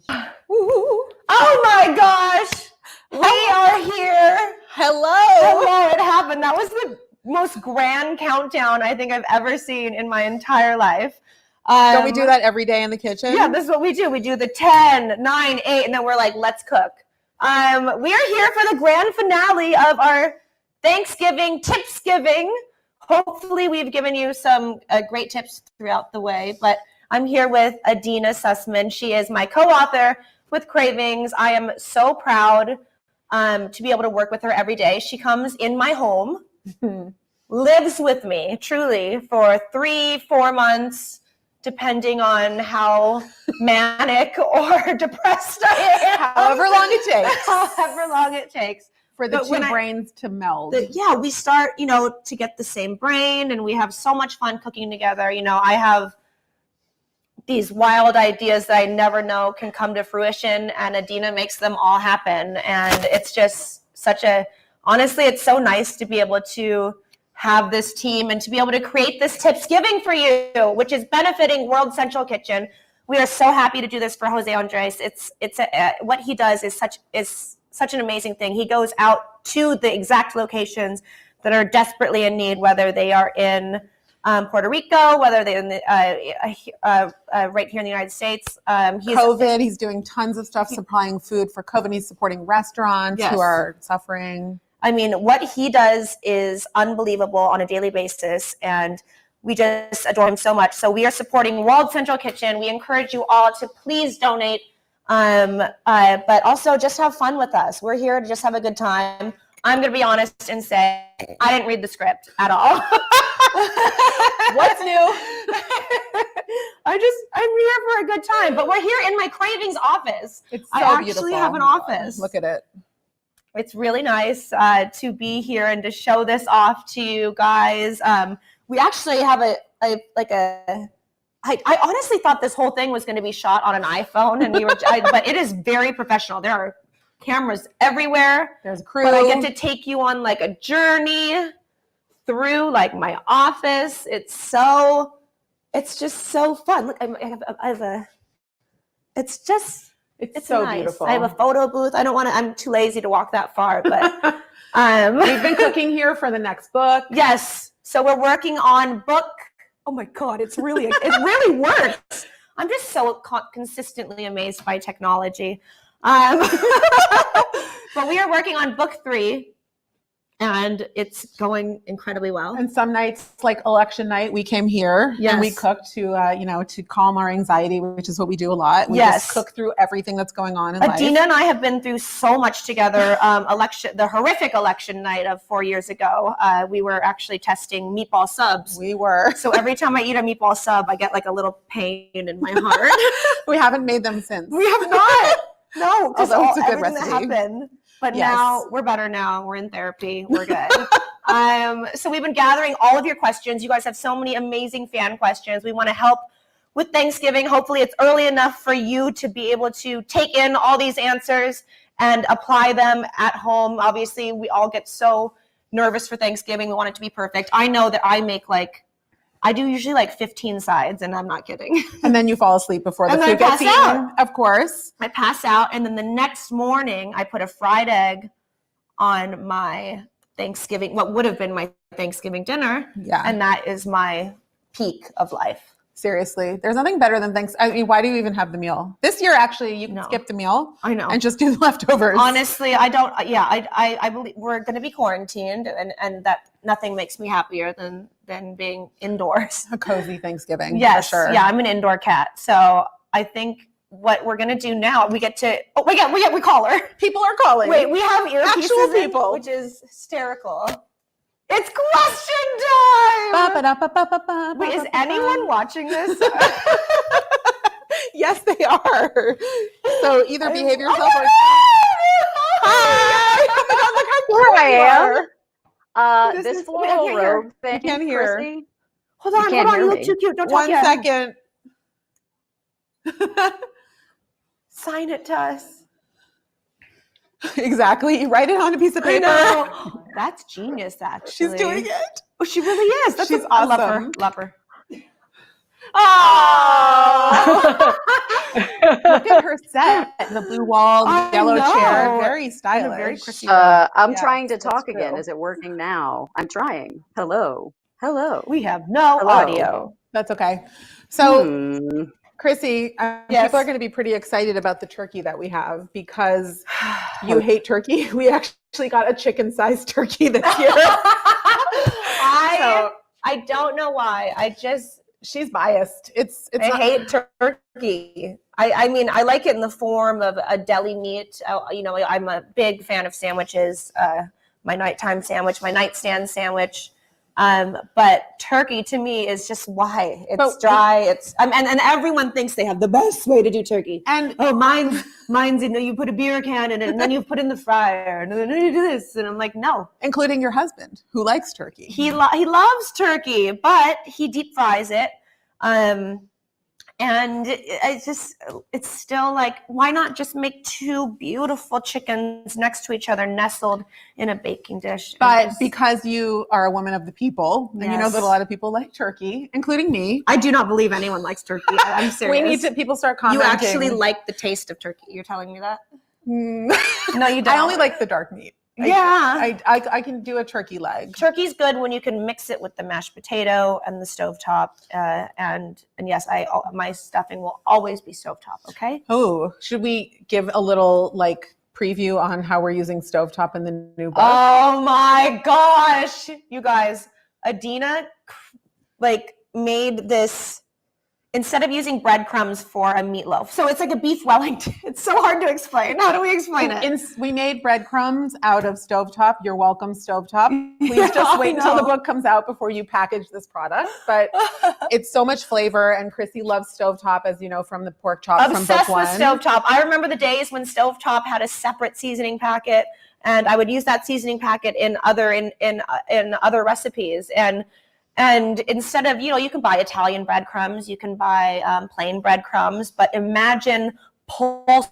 Oh my gosh. We are here. Hello. It happened. That was the most grand countdown I think I've ever seen in my entire life. Don't we do that every day in the kitchen? Yeah, this is what we do. We do the 10, 9, 8, and then we're like, let's cook. We are here for the grand finale of our Thanksgiving Tipsgiving. Hopefully we've given you some great tips throughout the way, but I'm here with Adeena Sussman. She is my co-author with Cravings. I am so proud to be able to work with her every day. She comes in my home, lives with me, truly, for 3-4 months, depending on how manic or depressed I am. However long it takes. However long it takes. For the two brains to meld. We start, to get the same brain, and we have so much fun cooking together. I have these wild ideas that I never know can come to fruition, and Adeena makes them all happen. And it's just honestly, it's so nice to be able to have this team and to be able to create this Tipsgiving for you, which is benefiting World Central Kitchen. We are so happy to do this for Jose Andres. What he does is such an amazing thing. He goes out to the exact locations that are desperately in need, whether they are in Puerto Rico, whether they're in right here in the United States. COVID, he's doing tons of stuff supplying food for COVID. He's supporting restaurants who are suffering. I mean, what he does is unbelievable on a daily basis, and we just adore him so much. So we are supporting World Central Kitchen. We encourage you all to please donate, but also just have fun with us. We're here to just have a good time. I'm going to be honest and say I didn't read the script at all. What's new? I'm here for a good time, but we're here in my Cravings office. It's so I beautiful. actually have an office. Look at it. It's really nice to be here and to show this off to you guys. We actually have I honestly thought this whole thing was going to be shot on an iPhone, and but it is very professional. There are cameras everywhere. There's a crew. But I get to take you on like a journey through like my office. It's just so fun. Look, it's so nice. beautiful. I have a photo booth. I'm too lazy to walk that far, but we've been cooking here for the next book. Yes. So we're working on book. Oh my God, it really works. I'm just so consistently amazed by technology. But we are working on book 3. And it's going incredibly well. And some nights, like election night, we came here and we cooked to calm our anxiety, which is what we do a lot. We just cook through everything that's going on in life. Adeena and I have been through so much together. The horrific election night of 4 years ago, we were actually testing meatball subs. We were. So every time I eat a meatball sub, I get like a little pain in my heart. We haven't made them since. We have not. No, because it's a good everything recipe. that happened. But now we're better now. We're in therapy. We're good. So we've been gathering all of your questions. You guys have so many amazing fan questions. We want to help with Thanksgiving. Hopefully it's early enough for you to be able to take in all these answers and apply them at home. Obviously, we all get so nervous for Thanksgiving. We want it to be perfect. I know that I do usually 15 sides, and I'm not kidding. And then you fall asleep before the food gets eaten, of course. I pass out, and then the next morning, I put a fried egg on my Thanksgiving, what would have been my Thanksgiving dinner. Yeah. And that is my peak of life. Seriously, there's nothing better than Thanksgiving. I mean, why do you even have the meal? This year, actually, you can skip the meal. I know. And just do the leftovers. Honestly, I don't. Yeah, I believe we're going to be quarantined, and that nothing makes me happier than being indoors. A cozy Thanksgiving. Yes, for sure. Yeah, I'm an indoor cat, so I think what we're going to do now, we call her. People are calling. Wait, we have earpieces Actual people, which is hysterical. It's question time! Wait, is anyone watching this? Yes, they are. So either behave yourself or... Hi! Oh my God, look how Here I am. This floral robe thing, can't hear. Chrissy. Hold on, you look too cute. Don't talk yet. 1 second. Sign it to us. Exactly. Write it on a piece of paper. That's genius, actually. She's doing it. Oh, she really is. She's I awesome. love her. Oh! Look at her set. The blue wall, the yellow chair. Very stylish. Very Chrissy. I'm trying to talk again. true. Is it working now? I'm trying. Hello. Hello. We have no Hello. audio. That's okay. So, Chrissy, Yes. people are going to be pretty excited about the turkey that we have because you hate turkey. We actually got a chicken-sized turkey this year. I don't know why. She's biased. I hate turkey. I mean, I like it in the form of a deli meat. I'm a big fan of sandwiches. My nighttime sandwich, my nightstand sandwich. But turkey to me is just why it's dry. And everyone thinks they have the best way to do turkey. And mine's you put a beer can in it and then you put it in the fryer and then you do this. And I'm like, no. Including your husband who likes turkey. He loves turkey, but he deep fries it. And it's still like, why not just make two beautiful chickens next to each other, nestled in a baking dish? But because you are a woman of the people, and you know that a lot of people like turkey, including me. I do not believe anyone likes turkey. I'm serious. We need to, people start commenting. You actually like the taste of turkey. You're telling me that? No, you don't. I only like the dark meat. I can do a turkey leg. Turkey's good when you can mix it with the mashed potato and the stovetop. And yes, my stuffing will always be stovetop. Okay. Oh, should we give a little preview on how we're using stovetop in the new book? Oh my gosh, you guys! Adeena made this. Instead of using breadcrumbs for a meatloaf. So it's like a beef Wellington. It's so hard to explain. How do we explain it? We made breadcrumbs out of stovetop. You're welcome, stovetop. Please just wait until the book comes out before you package this product. But it's so much flavor, and Chrissy loves stovetop, as you know, from the pork chop from book one. Obsessed with stovetop. I remember the days when stovetop had a separate seasoning packet, and I would use that seasoning packet in other recipes. And instead of, you can buy Italian breadcrumbs, you can buy plain breadcrumbs, but imagine pulsing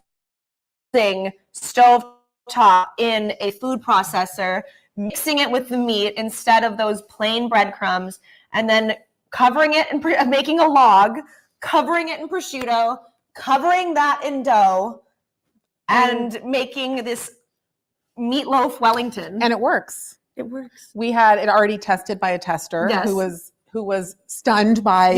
stovetop in a food processor, mixing it with the meat instead of those plain breadcrumbs, and then covering it and making a log, covering it in prosciutto, covering that in dough, and making this meatloaf Wellington. And it works. It works. We had it already tested by a tester who was stunned by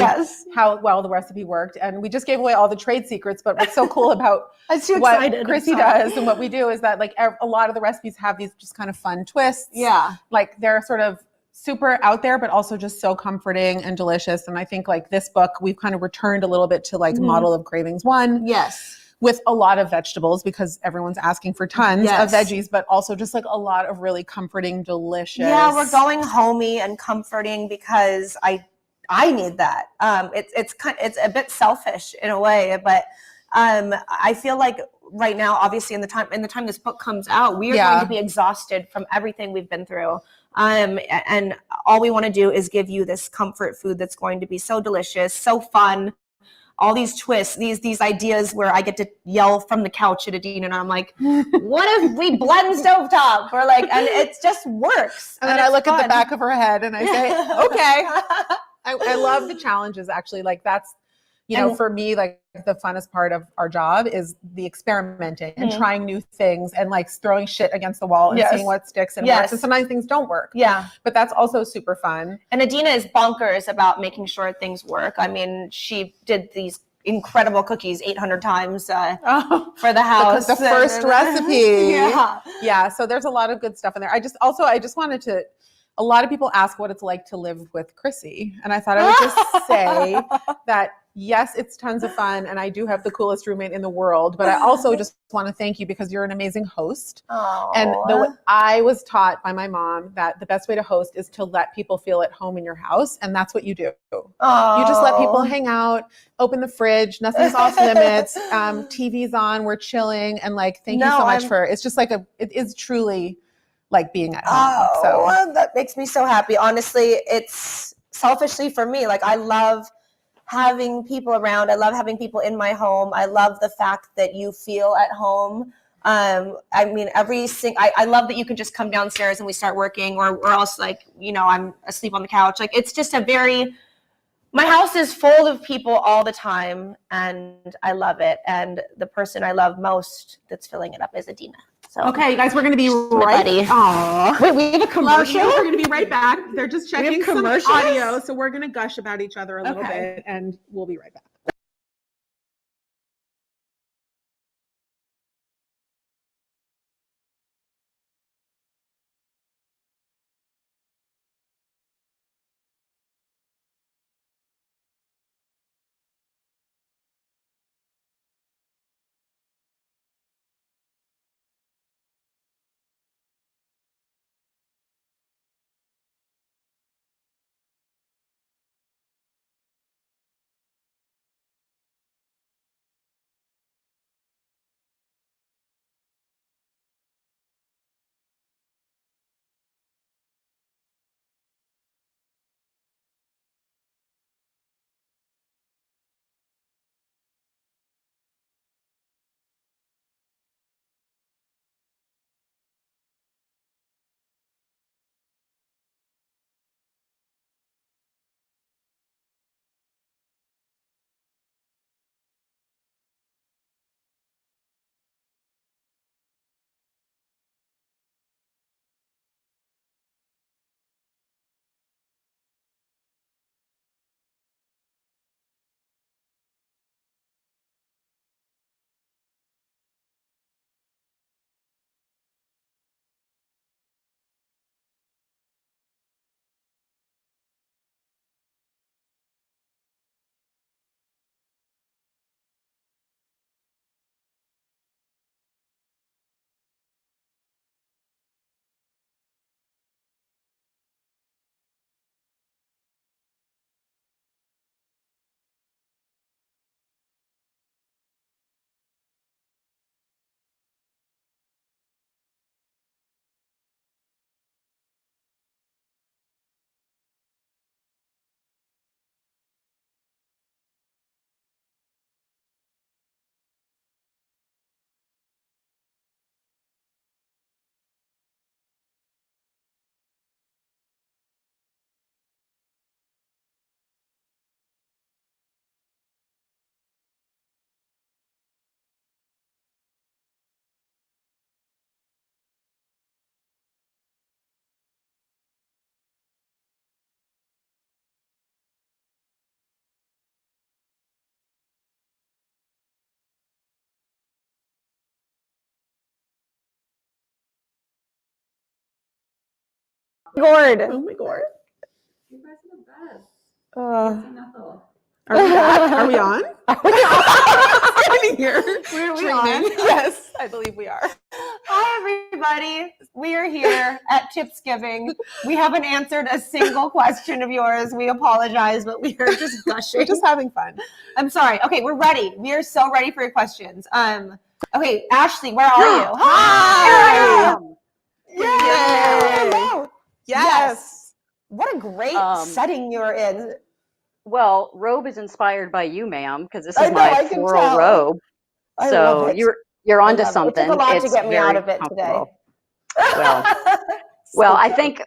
how well the recipe worked. And we just gave away all the trade secrets. But what's so cool about what Chrissy does and what we do is that a lot of the recipes have these just kind of fun twists. Yeah. They're sort of super out there, but also just so comforting and delicious. And I think this book, we've kind of returned a little bit to a model of Cravings 1. Yes. With a lot of vegetables because everyone's asking for tons of veggies, but also just a lot of really comforting, delicious. Yeah, we're going homey and comforting because I need that. It's a bit selfish in a way, but I feel like right now, obviously in the time this book comes out, we are going to be exhausted from everything we've been through. And all we want to do is give you this comfort food that's going to be so delicious, so fun. All these twists, these ideas where I get to yell from the couch at Adeena and I'm like, what if we blend stovetop? Or and it just works. And then I look at the back of her head and I say, okay. I love the challenges actually. That's, for me, the funnest part of our job is the experimenting and trying new things and throwing shit against the wall and seeing what sticks and works. And sometimes things don't work. Yeah. But that's also super fun. And Adeena is bonkers about making sure things work. I mean, she did these incredible cookies 800 times for the house. The first recipe. Yeah. So there's a lot of good stuff in there. I just wanted to, a lot of people ask what it's like to live with Chrissy. And I thought I would just say that yes, it's tons of fun. And I do have the coolest roommate in the world, but I also just want to thank you because you're an amazing host. Aww. And I was taught by my mom that the best way to host is to let people feel at home in your house. And that's what you do. Aww. You just let people hang out, open the fridge, nothing's off limits. TV's on, we're chilling. And thank you so much it's just it is truly being at home. So that makes me so happy. Honestly, it's selfishly for me. I love having people around. I love having people in my home. I love the fact that you feel at home. I mean, I love that you can just come downstairs and we start working or else I'm asleep on the couch. It's just my house is full of people all the time, and I love it. And the person I love most that's filling it up is Adeena. So Okay, you guys, we're going to be buddy. Aww. Wait, we have a commercial? We're going to be right back. They're just checking some commercials? audio, so we're going to gush about each other a little bit, and we'll be right back. Gord. Oh my God. You guys are the best. Are we back? Are we on? I'm here. We're Dreaming. on. Yes, I believe we are. Hi, everybody. We are here at Tipsgiving. We haven't answered a single question of yours. We apologize, but we are just gushing. We're just having fun. I'm sorry. Okay, we're ready. We are so ready for your questions. Okay, Ashley, where are you? Hi. Yay! Yay. Yes. What a great setting you're in. Well, robe is inspired by you, ma'am, because this I is know, my I can floral tell. robe. I So love it. you're onto I love something. It took a lot to It's get me out very of it today. comfortable. Well, I think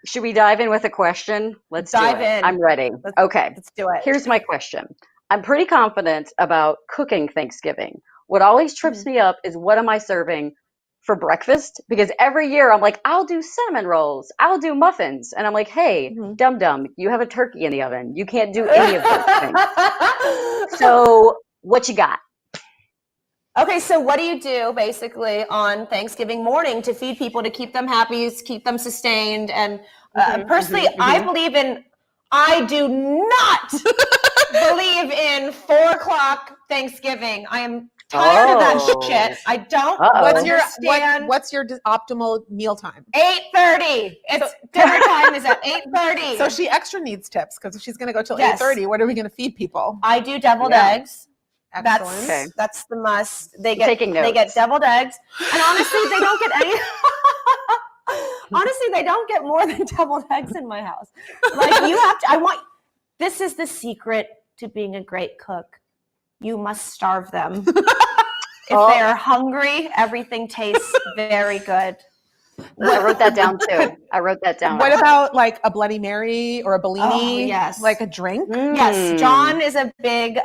should we dive in with a question? Let's dive do it. in. I'm ready. Okay. Let's do it. Here's my question. I'm pretty confident about cooking Thanksgiving. What always trips me up is what am I serving for breakfast? Because every year I'm like, I'll do cinnamon rolls, I'll do muffins. And I'm like, hey, dum-dum, you have a turkey in the oven. You can't do any of those things. So what you got? Okay, so what do you do basically on Thanksgiving morning to feed people, to keep them happy, keep them sustained? And personally, I do not believe in 4:00 Thanksgiving. I am tired of that shit. I don't understand. What's your optimal meal time? 8:30. It's dinner time is at 8:30. So she extra needs tips because if she's going to go till 8:30, what are we going to feed people? I do deviled eggs. Excellent. That's the must. They get deviled eggs, and honestly, they don't get any. Honestly, they don't get more than deviled eggs in my house. Like you have to. This is the secret to being a great cook. You must starve them. If they are hungry, everything tastes very good. I wrote that down too. I wrote that down. What about like a Bloody Mary or a Bellini? Oh, yes. Like a drink? Yes, John is a big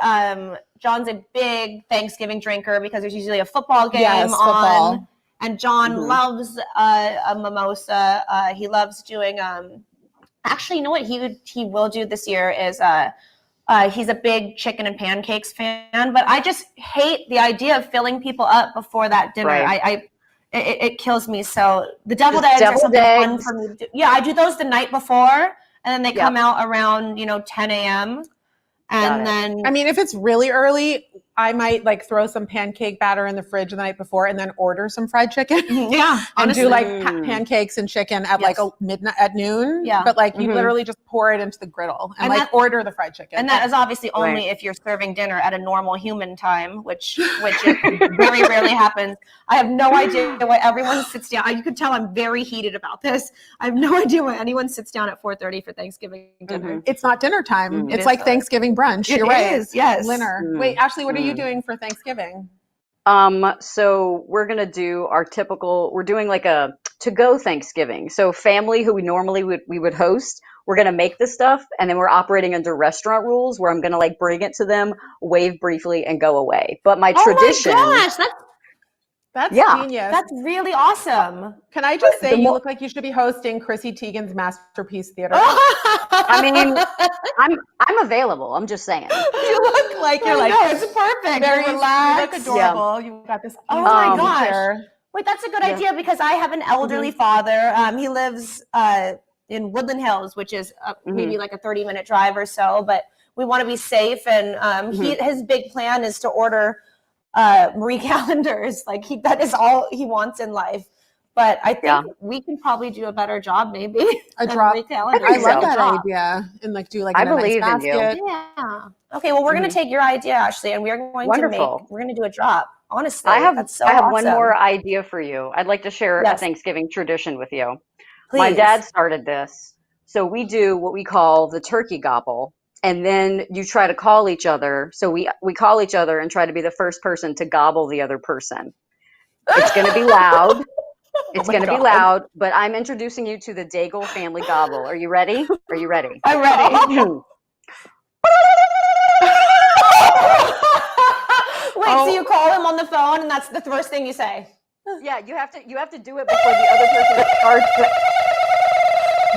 John's a big Thanksgiving drinker because there's usually a football game Yes, on. football. And John loves a mimosa. He loves doing actually, you know what he will do this year is he's a big chicken and pancakes fan, but I just hate the idea of filling people up before that dinner. Right. It kills me. So the deviled eggs are deviled something fun eggs. for me to do. Yeah, I do those the night before, and then they come out around 10 a.m. And then I mean, if it's really early, I might like throw some pancake batter in the fridge the night before and then order some fried chicken. Yeah, And honestly. do like pancakes and chicken at like a midnight at noon. Yeah. But like you literally just pour it into the griddle and like order the fried chicken. And that is obviously only if you're serving dinner at a normal human time, which very rarely happens. I have no idea why everyone sits down. You can tell I'm very heated about this. I have no idea why anyone sits down at 4:30 for Thanksgiving dinner. It's not dinner time. It's is like Thanksgiving brunch. You're right. It is, yes. Dinner. Wait, Ashley, what are you doing for Thanksgiving? So we're going to do our typical, we're doing like a to-go Thanksgiving. So family who we normally would host, we're going to make this stuff, and then we're operating under restaurant rules where I'm going to like bring it to them, wave briefly, and go away. But my tradition. Oh my gosh, That's Yeah. genius. that's really awesome. Can I just say you look like you should be hosting Chrissy Teigen's Masterpiece Theater. I mean, I'm available. I'm just saying. You look like you're like no, it's perfect. very You're relaxed. relaxed. You look adorable. You got this. Oh my easy gosh. chair. Wait, that's a good idea because I have an elderly father. He lives in Woodland Hills, which is maybe like a 30-minute drive or so, but we want to be safe. And his big plan is to order Marie calendars. Like that is all he wants in life. But I think we can probably do a better job, maybe. A drop. Marie calendars. I love so. that idea. And like do like I in a believe nice in you. basket. Yeah. Okay. Well, we're going to take your idea, Ashley, and we're going Wonderful. we're going to do a drop. Honestly, I have awesome. one more idea for you. I'd like to share a Yes. Thanksgiving tradition with you. Please. My dad started this. So we do what we call the turkey gobble. And then you try to call each other. So we call each other and try to be the first person to gobble the other person. It's going to be loud. It's going to be loud, but I'm introducing you to the Daigle family gobble. Are you ready? Are you ready? I'm ready. Wait, so you call him on the phone, and that's the first thing you say? Yeah, you have to do it before the other person starts.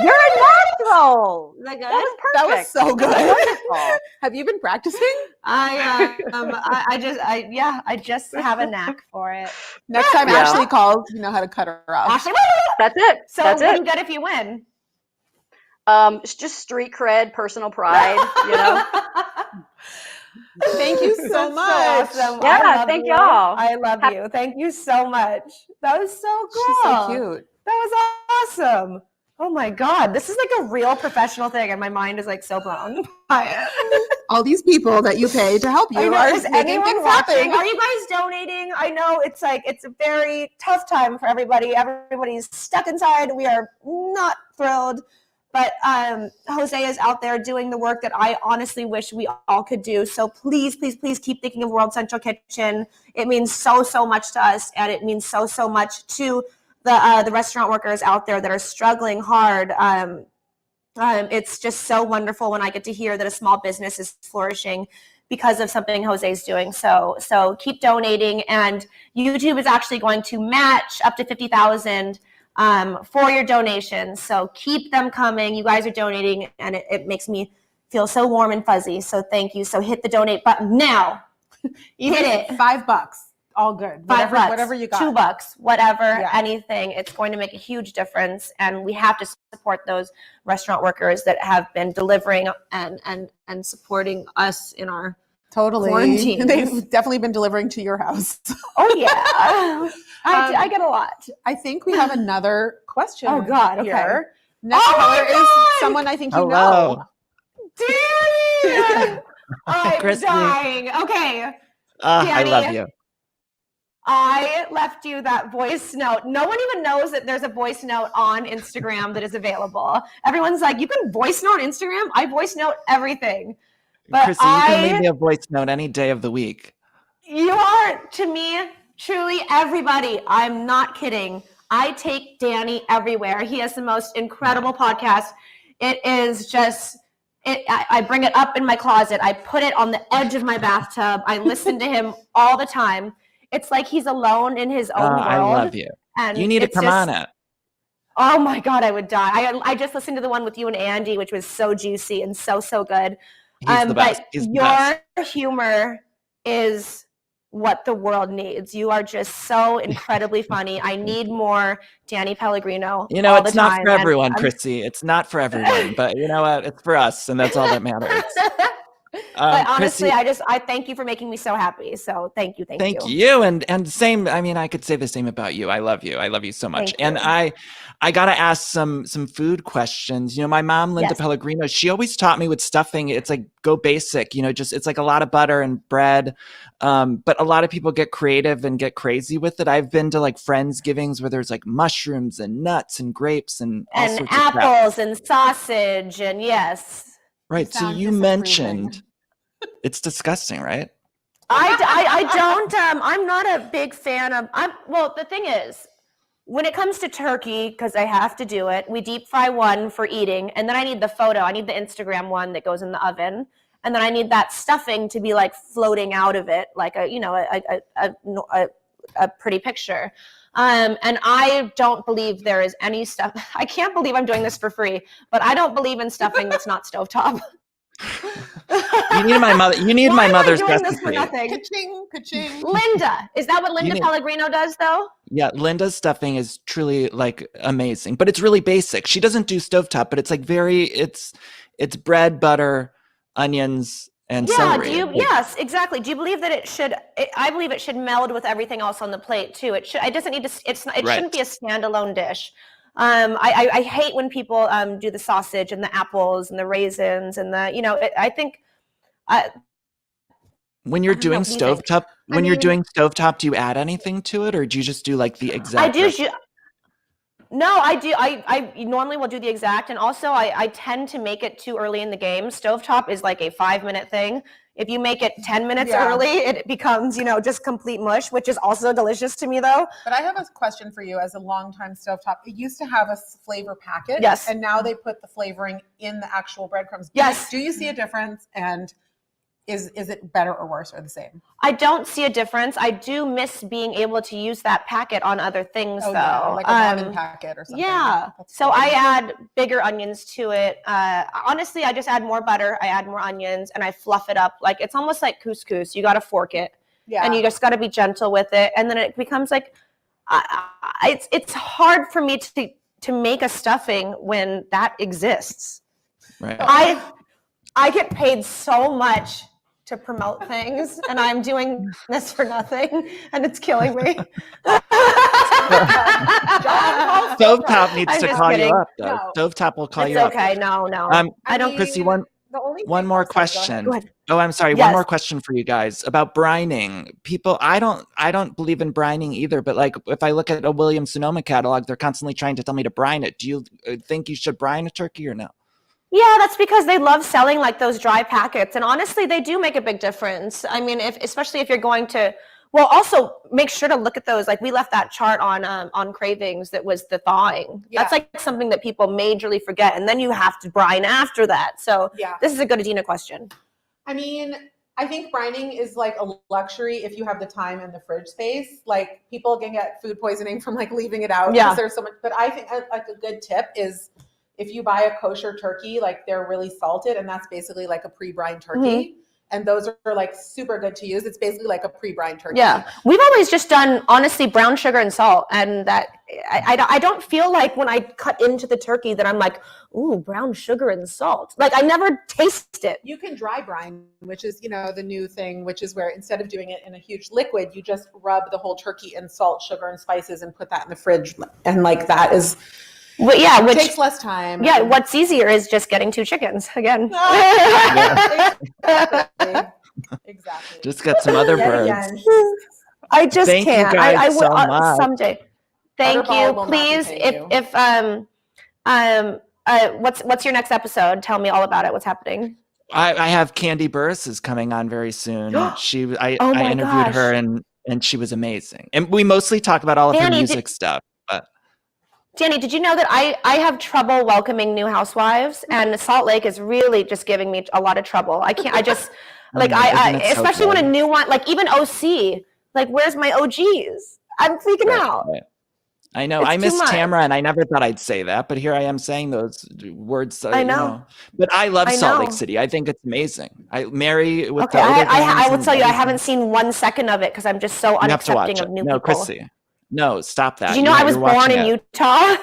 You're a natural. Is that good? That was perfect. That was so good. Wonderful. Have you been practicing? I just have a knack for it. Next time Yeah. Ashley calls, you know how to cut her off. Ashley, That's it. so That's what do it. you get if you win? It's just street cred, personal pride, you know. Thank you so That's much. So awesome. Yeah, I love thank you. y'all. I love you. Thank you so much. That was so cool. She's so cute. That was awesome. Oh my God. This is like a real professional thing, and my mind is like so blown by it. All these people that you pay to help you I know. are Is making anyone things watching? happen. Are you guys donating? I know it's a very tough time for everybody. Everybody's stuck inside. We are not thrilled. But Jose is out there doing the work that I honestly wish we all could do. So please, please, please keep thinking of World Central Kitchen. It means so, so much to us, and it means so, so much to the restaurant workers out there that are struggling hard. It's just so wonderful when I get to hear that a small business is flourishing because of something Jose's doing. So keep donating, and YouTube is actually going to match up to $50,000 for your donations. So keep them coming. You guys are donating, and it makes me feel so warm and fuzzy. So thank you. So hit the donate button now. Even Hit it. $5, all good. $5, Whatever you got. $2, whatever, Yeah. anything. It's going to make a huge difference, and we have to support those restaurant workers that have been delivering and supporting us in our Totally. quarantine. They've definitely been delivering to your house. Oh yeah, I get a lot. I think we have another question. Oh, God, okay. Here. Next Oh, my caller is God! someone I think you Hello. know. Damn! I'm Chrissy. dying. Okay, I love Danny. you. I left you that voice note. No one even knows that there's a voice note on Instagram that is available. Everyone's like, you can voice note Instagram? I voice note everything. But Chrissy, you can leave me a voice note any day of the week. You are, to me, truly everybody. I'm not kidding. I take Danny everywhere. He has the most incredible podcast. It is just, I bring it up in my closet. I put it on the edge of my bathtub. I listen to him all the time. It's like he's alone in his own world. I love you. And You need to come on it. Oh my God, I would die. I just listened to the one with you and Andy, which was so juicy and so good. He's the best. But He's the your best. humor is what the world needs. You are just so incredibly funny. I need more Danny Pellegrino. You know, all it's the not time. for everyone, Chrissy. It's not for everyone, but you know what? It's for us, and that's all that matters. But honestly, Chrissy, I thank you for making me so happy. So thank you. thank you. And same, I mean, I could say the same about you. I love you. I love you so much. Thank And you. I gotta ask some food questions. You know, my mom, Linda Yes. Pellegrino, she always taught me with stuffing, it's like go basic, you know, just it's like a lot of butter and bread. But a lot of people get creative and get crazy with it. I've been to like Friendsgivings where there's like mushrooms and nuts and grapes and all And sorts of crap. apples and sausage and yes. Right. So sound you disapproving. mentioned it's disgusting, right? I don't I'm not a big fan of well, the thing is, when it comes to turkey, because I have to do it, we deep fry one for eating, and then I need the photo. I need the Instagram one that goes in the oven, and then I need that stuffing to be like floating out of it, like a pretty picture. And I don't believe there is any stuff. I can't believe I'm doing this for free, but I don't believe in stuffing that's not stovetop. You need my mother. You need Why my am I mother's doing this for recipe. nothing? Ka-ching, ka-ching. Linda, is that what Linda need- Pellegrino does though? Yeah, Linda's stuffing is truly like amazing, but it's really basic. She doesn't do stovetop, but it's like it's bread, butter, onions, and celery. Yes, exactly. Do you believe that I believe it should meld with everything else on the plate too. It doesn't need to, it shouldn't be a standalone dish. I hate when people do the sausage and the apples and the raisins and I think When you're doing what do you think? stovetop, do you add anything to it, or do you just do like the exact? I do. recipe? No, I do. I normally will do the exact, and also I tend to make it too early in the game. Stovetop is like a 5-minute thing. If you make it 10 minutes early, it becomes just complete mush, which is also delicious to me though. But I have a question for you as a longtime stovetop. It used to have a flavor packet. Yes. And now they put the flavoring in the actual breadcrumbs. Yes. Do you see a difference? And is it better or worse or the same? I don't see a difference. I do miss being able to use that packet on other things though. Yeah, like a ramen packet or something. Yeah. That's So cool. I add bigger onions to it. Honestly, I just add more butter. I add more onions and I fluff it up. Like it's almost like couscous. You got to fork it and you just got to be gentle with it. And then it becomes like, it's hard for me to make a stuffing when that exists. Right. I get paid so much to promote things and I'm doing this for nothing and it's killing me. Stovetop needs I'm to just call kidding. you up though. No. Stovetop will call It's you up. okay. No. I don't. Chrissy, The one only thing- more sorry, go ahead. question. Go ahead. Oh, I'm sorry. Yes. One more question for you guys about brining. People, I don't believe in brining either, but like if I look at a Williams Sonoma catalog, they're constantly trying to tell me to brine it. Do you think you should brine a turkey or no? Yeah, that's because they love selling like those dry packets, and honestly, they do make a big difference. I mean, especially if you're going to. Well, also make sure to look at those. Like we left that chart on Cravings that was the thawing. Yeah. That's like something that people majorly forget, and then you have to brine after that. So Yeah. this is a good Adeena question. I mean, I think brining is like a luxury if you have the time and the fridge space. Like people can get food poisoning from like leaving it out Yeah. because there's so much. But I think like a good tip is if you buy a kosher turkey, like they're really salted, and that's basically like a pre-brined turkey. And those are like super good to use. It's basically like a pre-brined turkey. Yeah, we've always just done honestly brown sugar and salt, and that I don't feel like when I cut into the turkey that I'm like, ooh, brown sugar and salt. Like I never taste it. You can dry brine, which is, the new thing, which is where instead of doing it in a huge liquid, you just rub the whole turkey in salt, sugar, and spices and put that in the fridge. And like that is, Well, yeah, it which takes less time. yeah, what's easier is just getting 2 chickens again. Exactly. Just got some other Yet birds. again. I just Thank you can't. guys I will so much. someday. Thank Butterball you. will not Please, repay you. what's your next episode? Tell me all about it. What's happening? I have Candy Burris is coming on very soon. I Oh I my interviewed her gosh. and she was amazing. And we mostly talk about all of her Danny, music stuff. But Danny, did you know that I have trouble welcoming new housewives, and Salt Lake is really just giving me a lot of trouble. I can't. I just like Isn't it so especially when a good? new one, like even OC. Like, where's my OGs? I'm freaking out. Right. I know. It's I too miss much. Tamara, and I never thought I'd say that, but here I am saying those words. I You know. know. But I love I Salt Lake know. City. I think it's amazing. Mary with Okay, the older I will gangs tell and you, I everything. haven't seen 1 second of it because I'm just so You have to watch unaccepting it. of new No, people. Chrissy. No, stop that. Did you know I was You're born watching in it. Utah?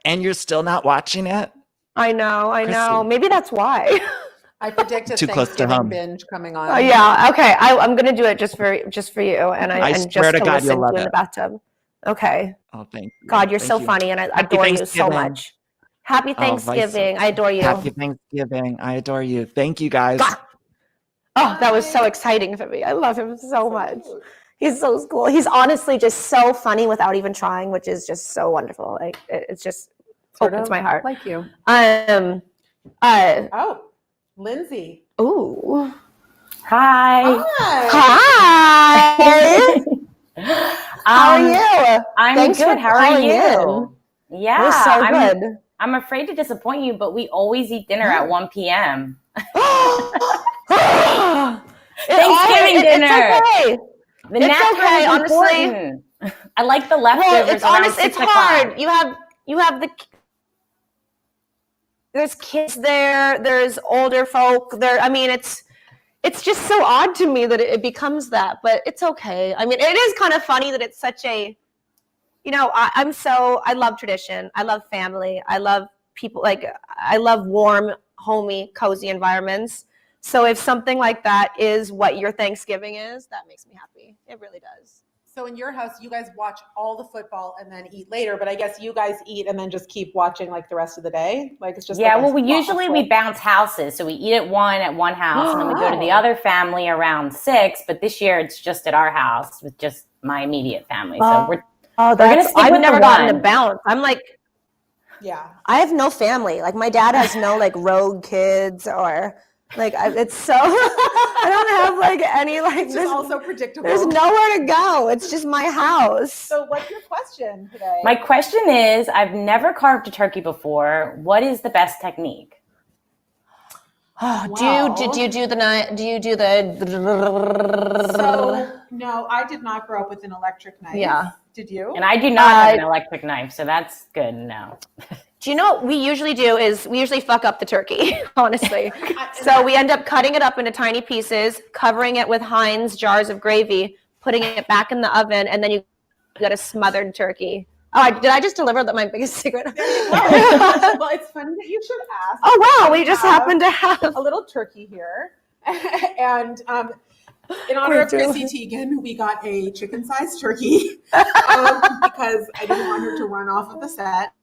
And you're still not watching it? I know. Chrissy. Maybe that's why. I predict a Too close to Thanksgiving home. binge coming on. Oh yeah. Okay. I'm gonna do it just for you, and I and swear just to God, listen you'll to love you in the it. bathtub. Okay. Oh, thank you. God, you're Thank so you. funny, and I Happy adore you so Thanksgiving. much. Happy Oh, vice Thanksgiving. I adore you. Happy Thanksgiving. I adore you. Thank you, guys. God. Oh, that was so exciting for me. I love him so much. He's so cool. He's honestly just so funny without even trying, which is just so wonderful. Like it's just opens my heart. Like you. Oh, Lindsay. ooh. Hi. Hi. How are you? I'm Thanks good. for How are calling you? Yeah, We're so good. I'm afraid to disappoint you, but we always eat dinner at 1 p.m. Thanksgiving dinner. It's okay. The nap It's time okay, is honestly. important. I like the Well, leftovers it's around honest. 6 It's o'clock. hard. You have there's kids there. There's older folk there. I mean, it's just so odd to me that it becomes that, but it's okay. I mean, it is kind of funny that it's such a, I love tradition. I love family. I love people. Like, I love warm, homey, cozy environments. So if something like that is what your Thanksgiving is, that makes me happy. It really does. So in your house, you guys watch all the football and then eat later, but I guess you guys eat and then just keep watching like the rest of the day. Like it's just Yeah, like we bounce houses. So we eat at one house, and then we go to the other family around 6. But this year it's just at our house with just my immediate family. So we're gonna stick I've with never the gotten one. to bounce. I'm like, yeah. I have no family. Like my dad has no like rogue kids or like it's so I don't have like any like It's just also predictable. there's nowhere to go. It's just my house. So what's your question today? My question is, I've never carved a turkey before. What is the best technique? Do you do the So no, I did not grow up with an electric knife. Yeah. Did you? And I do not have an electric knife, so that's good. No. Do you know what we usually do is we usually fuck up the turkey, honestly. So we end up cutting it up into tiny pieces, covering it with Heinz jars of gravy, putting it back in the oven, and then you got a smothered turkey. Oh, did I just deliver my biggest secret? Well, it's funny that you should ask. Oh, wow. We just happen to have a little turkey here. And in honor of Chrissy Teigen, we got a chicken-sized turkey because I didn't want her to run off of the set.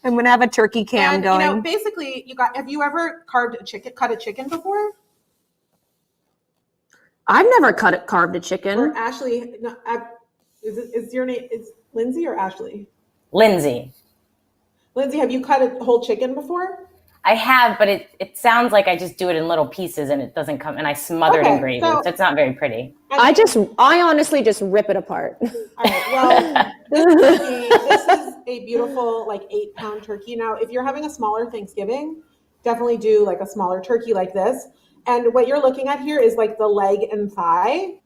I'm going to have a turkey cam And, going. you know, basically, have you ever cut a chicken before? I've never carved a chicken. Or Ashley, no, is your name, is Lindsay or Ashley? Lindsay. Lindsay, have you cut a whole chicken before? I have, but it sounds like I just do it in little pieces and it doesn't come, and I smother it in gravy, so it's not very pretty. I honestly just rip it apart. All right, well, this is a beautiful, like 8-pound turkey. Now, if you're having a smaller Thanksgiving, definitely do like a smaller turkey like this. And what you're looking at here is like the leg and thigh.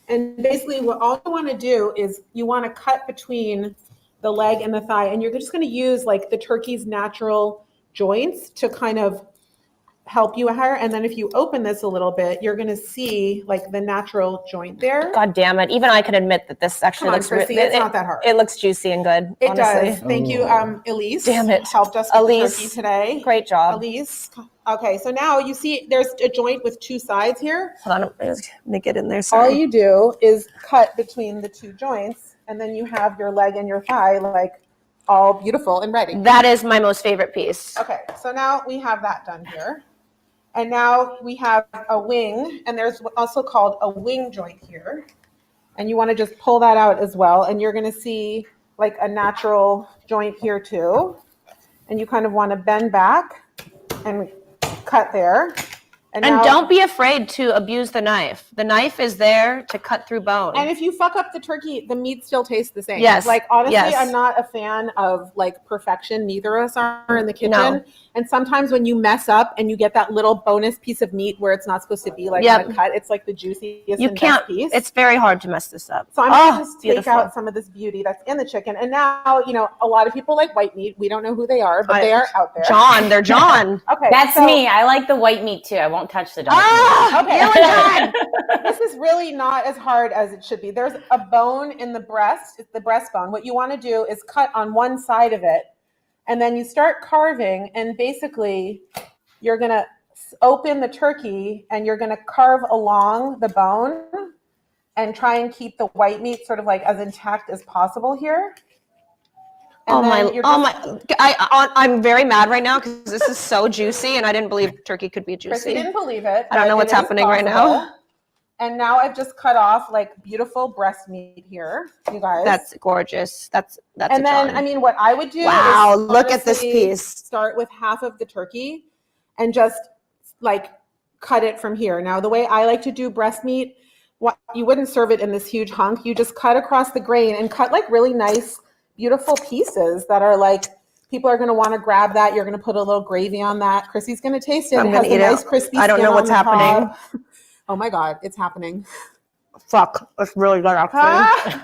And basically what all you want to do is you want to cut between the leg and the thigh, and you're just going to use like the turkey's natural joints to kind of help you higher. And then if you open this a little bit, you're going to see like the natural joint there. God damn it. Even I can admit that this actually looks Chrissy, it's not that hard. It looks juicy and good. It honestly. does. Thank you, Elise. Damn it. Helped us with Elise. the turkey today. Great job. Elise. Okay, so now you see there's a joint with 2 sides here. Hold on, I'm going to get in there. All Sorry. you do is cut between the 2 joints, and then you have your leg and your thigh like all beautiful and ready. That is my most favorite piece. Okay, so now we have that done here. And now we have a wing, and there's also called a wing joint here. And you want to just pull that out as well. And you're going to see like a natural joint here too. And you kind of want to bend back and cut there. And don't be afraid to abuse the knife. The knife is there to cut through bone. And if you fuck up the turkey, the meat still tastes the same. Yes. Like, honestly, yes. I'm not a fan of like perfection. Neither of us are in the kitchen. No. And sometimes when you mess up and you get that little bonus piece of meat where it's not supposed to be like on a cut, it's like the juiciest you and can't, best piece. It's very hard to mess this up. So I'm going to just take out some of this beauty that's in the chicken. And now, you know, a lot of people like white meat. We don't know who they are, but they are out there. They're John. Okay. That's me. I like the white meat too. I won't touch the dog meat. Okay. You and John. This is really not as hard as it should be. There's a bone in the breast. It's the breastbone. What you want to do is cut on one side of it, and then you start carving, and basically you're going to open the turkey and you're going to carve along the bone and try and keep the white meat sort of like as intact as possible here. And I'm very mad right now because this is so juicy and I didn't believe turkey could be juicy. Chrissy didn't believe it. I don't know what's happening right now. And now I've just cut off like beautiful breast meat here, you guys. That's gorgeous. That's and then John. I mean what I would do wow, is look at this piece. Start with half of the turkey and just like cut it from here. Now the way I like to do breast meat, you wouldn't serve it in this huge hunk. You just cut across the grain and cut like really nice, beautiful pieces that are like, people are going to want to grab that. You're going to put a little gravy on that. Chrissy's going to taste it. I'm going to eat nice, crispy I don't know what's happening. Oh my God, it's happening. Fuck, it's really good actually.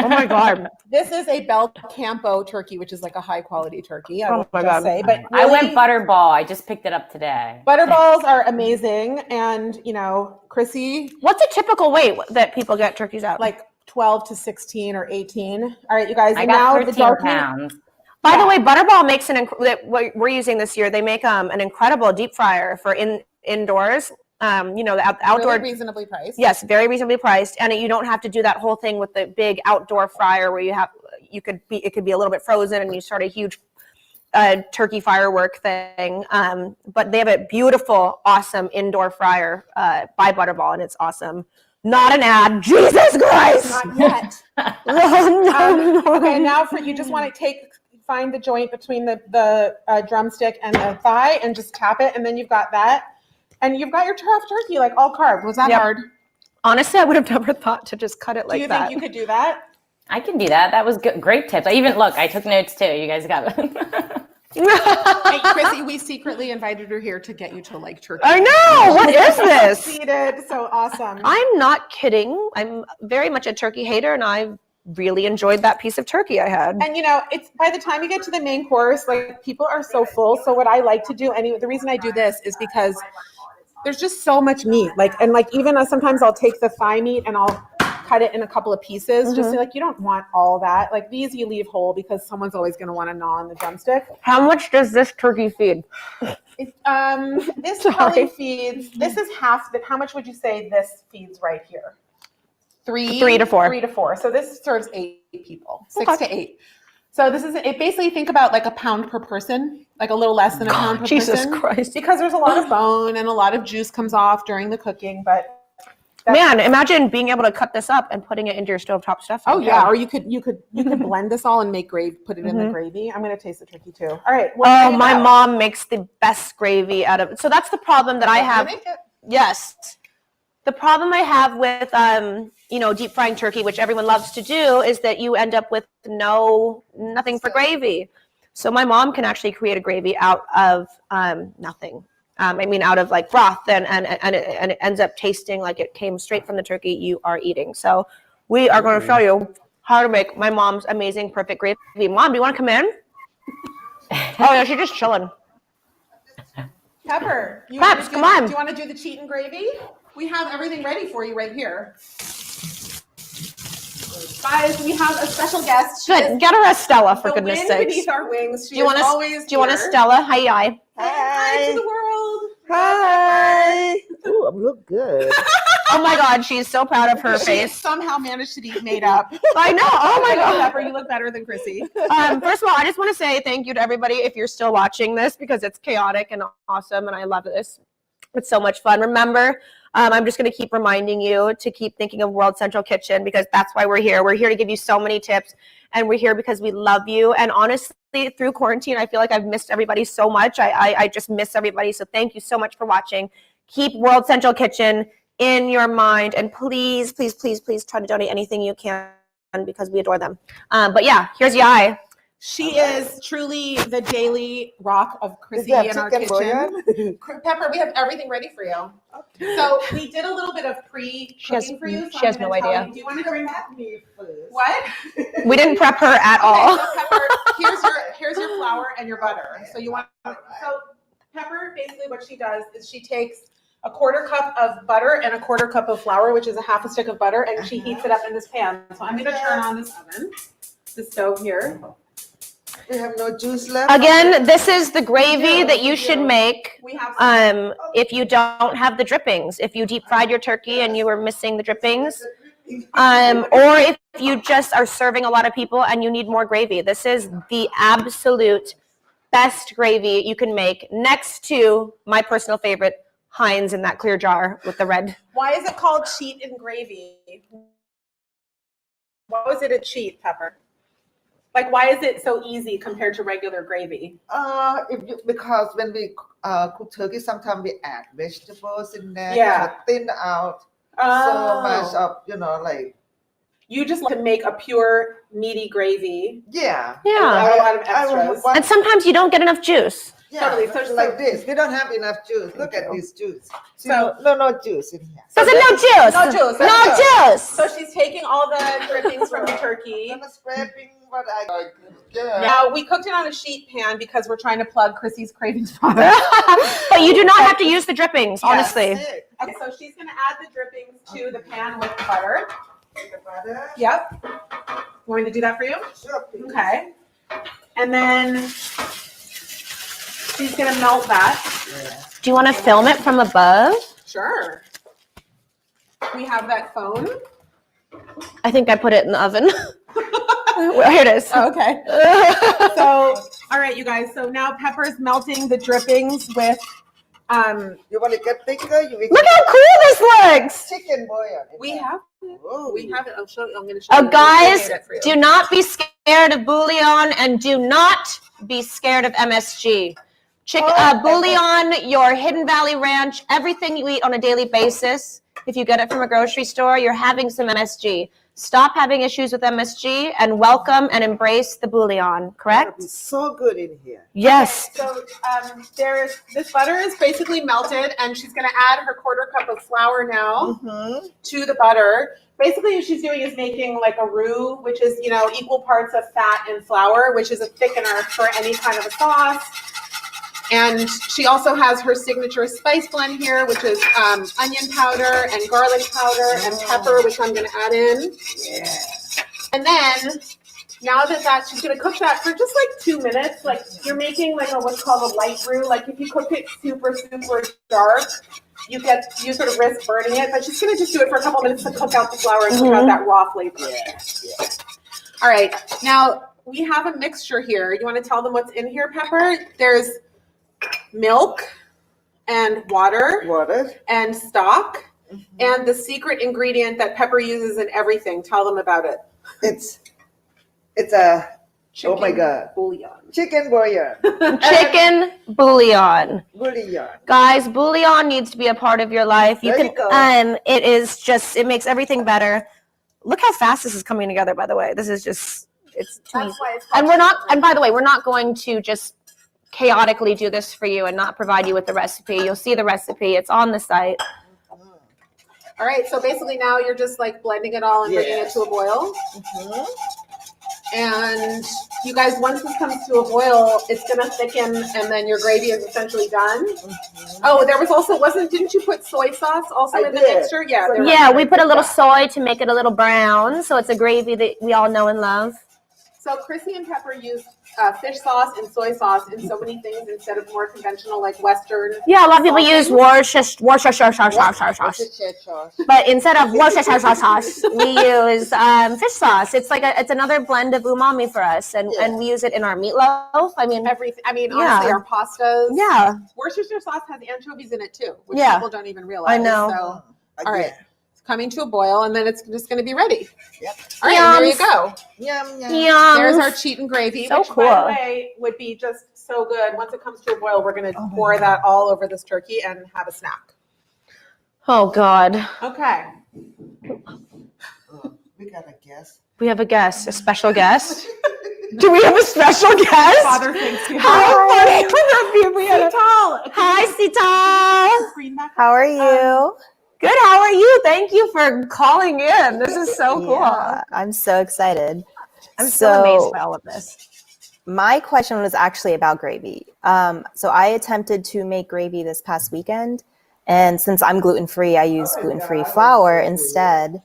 Oh my God. This is a Bel Campo turkey, which is like a high quality turkey. I will just say, but really, I went butterball. I just picked it up today. Butterballs are amazing. And you know, Chrissy. What's a typical weight that people get turkeys at? Like 12 to 16 or 18. All right, you guys. I got 13 pounds. By the way, Butterball makes what we're using this year. They make an incredible deep fryer for indoors. You know, the outdoor, really reasonably priced. Yes, very reasonably priced, and you don't have to do that whole thing with the big outdoor fryer where it could be a little bit frozen and you start a huge turkey firework thing. But they have a beautiful, awesome indoor fryer by Butterball, and it's awesome. Not an ad. Jesus Christ! Not yet. No. Okay, now you just want to find the joint between the drumstick and the thigh and just tap it, and then you've got that. And you've got your half turkey, like all carved. Was that hard? Honestly, I would have never thought to just cut it like that. Do you think you could do that? I can do that. That was good. Great tips. I took notes too. You guys got it. Hey, Chrissy, we secretly invited her here to get you to like turkey. I know. What is this? Succeeded. So awesome. I'm not kidding. I'm very much a turkey hater, and I've really enjoyed that piece of turkey I had. And you know, it's by the time you get to the main course, like people are so full. So what I like to do, the reason I do this is because there's just so much meat. Even sometimes I'll take the thigh meat and I'll cut it in a couple of pieces. Just so, you don't want all that. Like these you leave whole because someone's always going to want to gnaw on the drumstick. How much does this turkey feed? This probably feeds. This is half. How much would you say this feeds right here? Three to four. So this serves 8 people, 6 to 8. So this is it. Basically, think about like a pound per person, like a little less than a pound per person. Jesus Christ! Because there's a lot of bone and a lot of juice comes off during the cooking. But man, imagine being able to cut this up and putting it into your stovetop stuffing. Oh yeah, or you could blend this all and make gravy, put it in the gravy. I'm gonna taste the turkey too. All right. My mom makes the best gravy out of it. So that's the problem that I have. Yes. The problem I have with, deep frying turkey, which everyone loves to do, is that you end up with nothing for gravy. So my mom can actually create a gravy out of nothing. Out of like broth, and it ends up tasting like it came straight from the turkey you are eating. So we are going to show you how to make my mom's amazing, perfect gravy. Mom, do you want to come in? Oh yeah, she's just chilling. Pepper, come on. Do you want to do the cheat and gravy? We have everything ready for you right here. Guys, we have a special guest. Good. Get her a Stella, for goodness sakes. Beneath our wings. Do you want a Stella? Hi. Hi to the world. Hi. Ooh, I look good. Oh my God, she's so proud of her face. Somehow managed to be made up. I know. Oh my God. Pepper, you look better than Chrissy. First of all, I just want to say thank you to everybody if you're still watching this, because it's chaotic and awesome, and I love this. It's so much fun. Remember, I'm just going to keep reminding you to keep thinking of World Central Kitchen, because that's why we're here. We're here to give you so many tips, and we're here because we love you. And honestly, through quarantine, I feel like I've missed everybody so much. I just miss everybody. So thank you so much for watching. keep World Central Kitchen in your mind, and please, please, please, please try to donate anything you can because we adore them. But yeah, here's Yai. She is truly the daily rock of Chrissy that in our chicken kitchen. Pepper, we have everything ready for you. Okay. So we did a little bit of pre-cooking for you. So she has no idea. Do you want to drink me first? What? We didn't prep her at all. So Pepper, here's your flour and your butter. So Pepper, basically what she does is she takes a 1/4 cup of butter and a 1/4 cup of flour, which is a 1/2 stick of butter, and she heats it up in this pan. So I'm going to turn on this oven, the stove here. We have no juice left. Again, this is the gravy that you should make We have if you don't have the drippings. If you deep fried your turkey and you were missing the drippings, or if you just are serving a lot of people and you need more gravy. This is the absolute best gravy you can make, next to my personal favorite, Heinz in that clear jar with the red. Why is it called cheat and gravy? Why was it a cheat, Pepper? Like, why is it so easy compared to regular gravy? Because when we cook turkey, sometimes we add vegetables in there Yeah. to thin out so much of, like. You just like to make a pure meaty gravy. Yeah. Yeah. A lot of extras. And sometimes you don't get enough juice. Yeah, Totally. So like this. We don't have enough juice. Look at this juice. So- no juice in here. There's no juice. No juice. No juice. So she's taking all the drippings from the turkey. I'm scraping what I yeah. Now, we cooked it on a sheet pan because we're trying to plug Chrissy's Cravings product. But you do not have to use the drippings, honestly. That's it. Okay, so she's going to add the drippings to the pan with the butter. The butter. Yep. Want me to do that for you? Sure, please. Okay. And then she's going to melt that. Yeah. Do you want to film it from above? Sure. We have that phone. I think I put it in the oven. Well, here it is. Okay. So, all right, you guys. So now Pepper's melting the drippings with You want to get thicker? Look how cool this looks. Chicken bouillon. we have Whoa. we have it. I'll show you. I'm going to show you. Guys, It for you. do not be scared of bouillon and do not be scared of MSG. Bouillon, your Hidden Valley Ranch, everything you eat on a daily basis, if you get it from a grocery store, you're having some MSG. Stop having issues with MSG and welcome and embrace the bouillon, correct? It's so good in here. Yes. So this butter is basically melted, and she's going to add her 1/4 cup of flour now to the butter. Basically, what she's doing is making like a roux, which is equal parts of fat and flour, which is a thickener for any kind of a sauce. And she also has her signature spice blend here, which is onion powder and garlic powder and pepper, which I'm going to add in. Yeah. And then now that she's going to cook that for just like 2 minutes. Like you're making like what's called a light roux. Like if you cook it super, super dark, you sort of risk burning it. But she's going to just do it for a couple minutes to cook out the flour and cook out that raw flavor. Yeah. All right. Now we have a mixture here. You want to tell them what's in here, Pepper? There's milk and water and stock and the secret ingredient that Pepper uses in everything. Tell them about it. It's a Chicken oh my god bouillon. chicken bouillon. Chicken bouillon. Bouillon. Guys, bouillon needs to be a part of your life. There you go. It is just, it makes everything better. Look how fast this is coming together, by the way. This is just, it's too easy. why it's And by the way, we're not going to just chaotically do this for you and not provide you with the recipe. You'll see the recipe. It's on the site. All right, so basically now you're just like blending it all and bringing it to a boil. And you guys, once this comes to a boil, it's gonna thicken, and then your gravy is essentially done. Oh, there was also didn't you put soy sauce also I in the did. mixture? Yeah. there Yeah, was. we put a little soy to make it a little brown, so it's a gravy that we all know and love. So Chrissy and Pepper use fish sauce and soy sauce in so many things instead of more conventional like Western. Yeah, a lot of people use Worcestershire sauce. Sauce. But instead of Worcestershire sauce, we use fish sauce. It's like it's another blend of umami for us, and we use it in our meatloaf. I mean, Everything. I mean, Yeah. honestly, our pastas. yeah, Worcestershire sauce has anchovies in it too, which Yeah. people don't even realize. I know. So, all right, it's coming to a boil, and then it's just going to be ready. Yep. All right, and there you Yums. go. Yum yum. yum. There's our cheatin' gravy, So which, by cool. the way, would be just so good. Once it comes to a boil, we're going to pour that all over this turkey and have a snack. Oh God. Okay. We got a guest. We have a guest, a special guest. Do we have a special guest? Father Thanksgiving. How funny would that be if we had a... Sital. Hi, Sital. How are you? Good. How are you? Thank you for calling in. This is so cool. Yeah, I'm so excited. I'm so amazed by all of this. My question was actually about gravy. So I attempted to make gravy this past weekend, and since I'm gluten-free, I use gluten-free flour instead,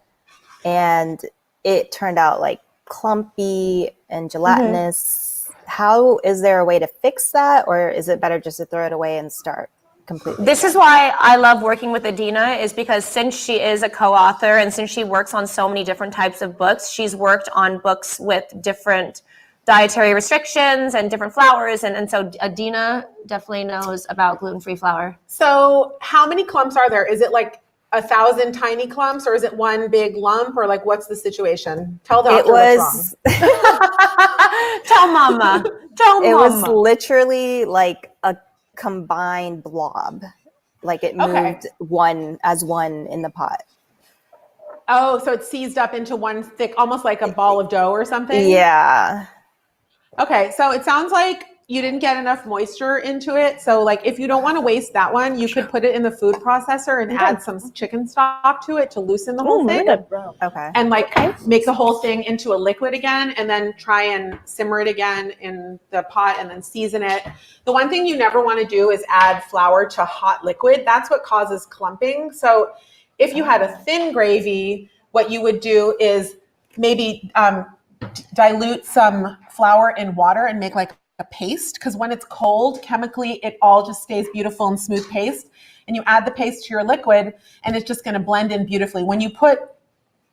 and it turned out like clumpy and gelatinous. How is there a way to fix that, or is it better just to throw it away and start completely? This is why I love working with Adeena, is because since she is a co-author and since she works on so many different types of books, she's worked on books with different dietary restrictions and different flours. And so Adeena definitely knows about gluten-free flour. So how many clumps are there? Is it like 1,000 tiny clumps, or is it one big lump, or like what's the situation? Tell the doctor what's wrong. Tell mama. Tell It mama. was literally like a combined blob. Like it moved one in the pot. Oh, so it's seized up into one thick, almost like a ball of dough or something? Yeah. Okay, so it sounds like you didn't get enough moisture into it. So like if you don't want to waste that one, you could put it in the food processor and add some chicken stock to it to loosen the whole thing. Okay. And like make the whole thing into a liquid again, and then try and simmer it again in the pot and then season it. The one thing you never want to do is add flour to hot liquid. That's what causes clumping. So if you had a thin gravy, what you would do is maybe dilute some flour in water and make like a paste, because when it's cold, chemically, it all just stays beautiful and smooth paste. And you add the paste to your liquid, and it's just going to blend in beautifully. When you put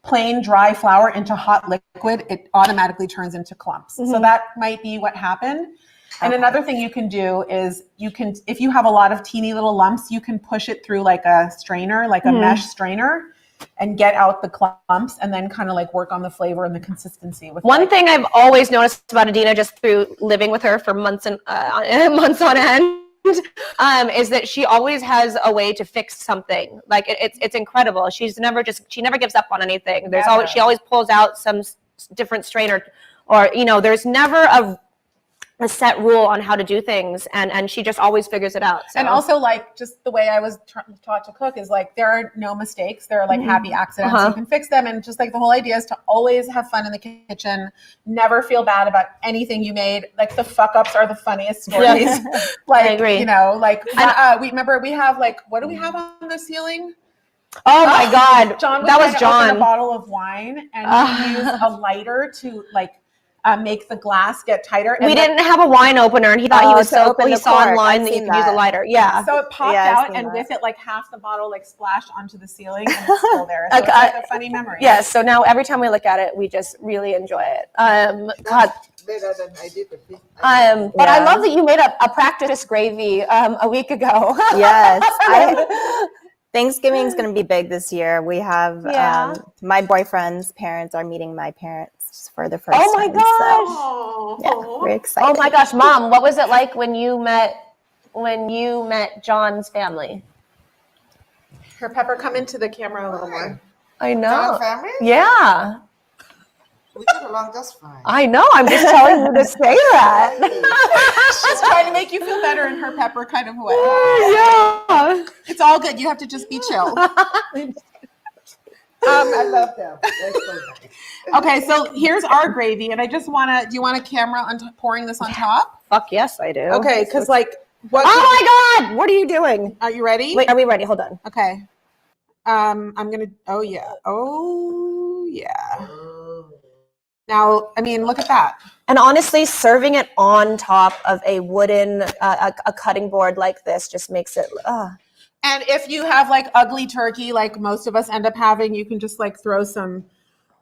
plain dry flour into hot liquid, it automatically turns into clumps. So that might be what happened. And another thing you can do is if you have a lot of teeny little lumps, you can push it through like a strainer, like a mesh strainer, and get out the clumps, and then kind of like work on the flavor and the consistency. With One thing I've always noticed about Adeena, just through living with her for months and months on end, is that she always has a way to fix something. Like it's incredible. She never gives up on anything. She always pulls out some different strain or there's never a set rule on how to do things, and she just always figures it out. So. And also, like, just the way I was taught to cook is like there are no mistakes. There are like happy accidents. You can fix them, and just like the whole idea is to always have fun in the kitchen. Never feel bad about anything you made. Like the fuck ups are the funniest stories. Like I agree. we have like, what do we have on the ceiling? Oh my God, John was that trying was to open John. a bottle of wine, and he used a lighter to like make the glass get tighter. We didn't have a wine opener, and he thought he was so cool. He saw online that you could use a lighter. Yeah. So it popped out, and with it, like half the bottle like splashed onto the ceiling, and it's still there. So it's like a funny memory. Yes. So now every time we look at it, we just really enjoy it. God. Better than I did the fish. But I love that you made a practice gravy a week ago. Yes. Thanksgiving is going to be big this year. We have my boyfriend's parents are meeting my parents for the first time. Oh my gosh. So, yeah, we're excited. Oh my gosh, Mom, what was it like when you met John's family? Her Pepper, come into the camera a little more. I know. Our family? Yeah. We get along just fine. I know. I'm just telling you to say that. She's trying to make you feel better in her Pepper kind of way. Yeah. It's all good. You have to just be chill. I love them. They're so nice. Okay, so here's our gravy, and I just do you want a camera on pouring this on top? Fuck yes, I do. Okay, because like, what? Oh my God! What are you doing? Are you ready? Wait, are we ready? Hold on. Okay. I'm gonna. Oh yeah. Now, I mean, look at that. And honestly, serving it on top of a wooden a cutting board like this just makes it. And if you have like ugly turkey, like most of us end up having, you can just like throw some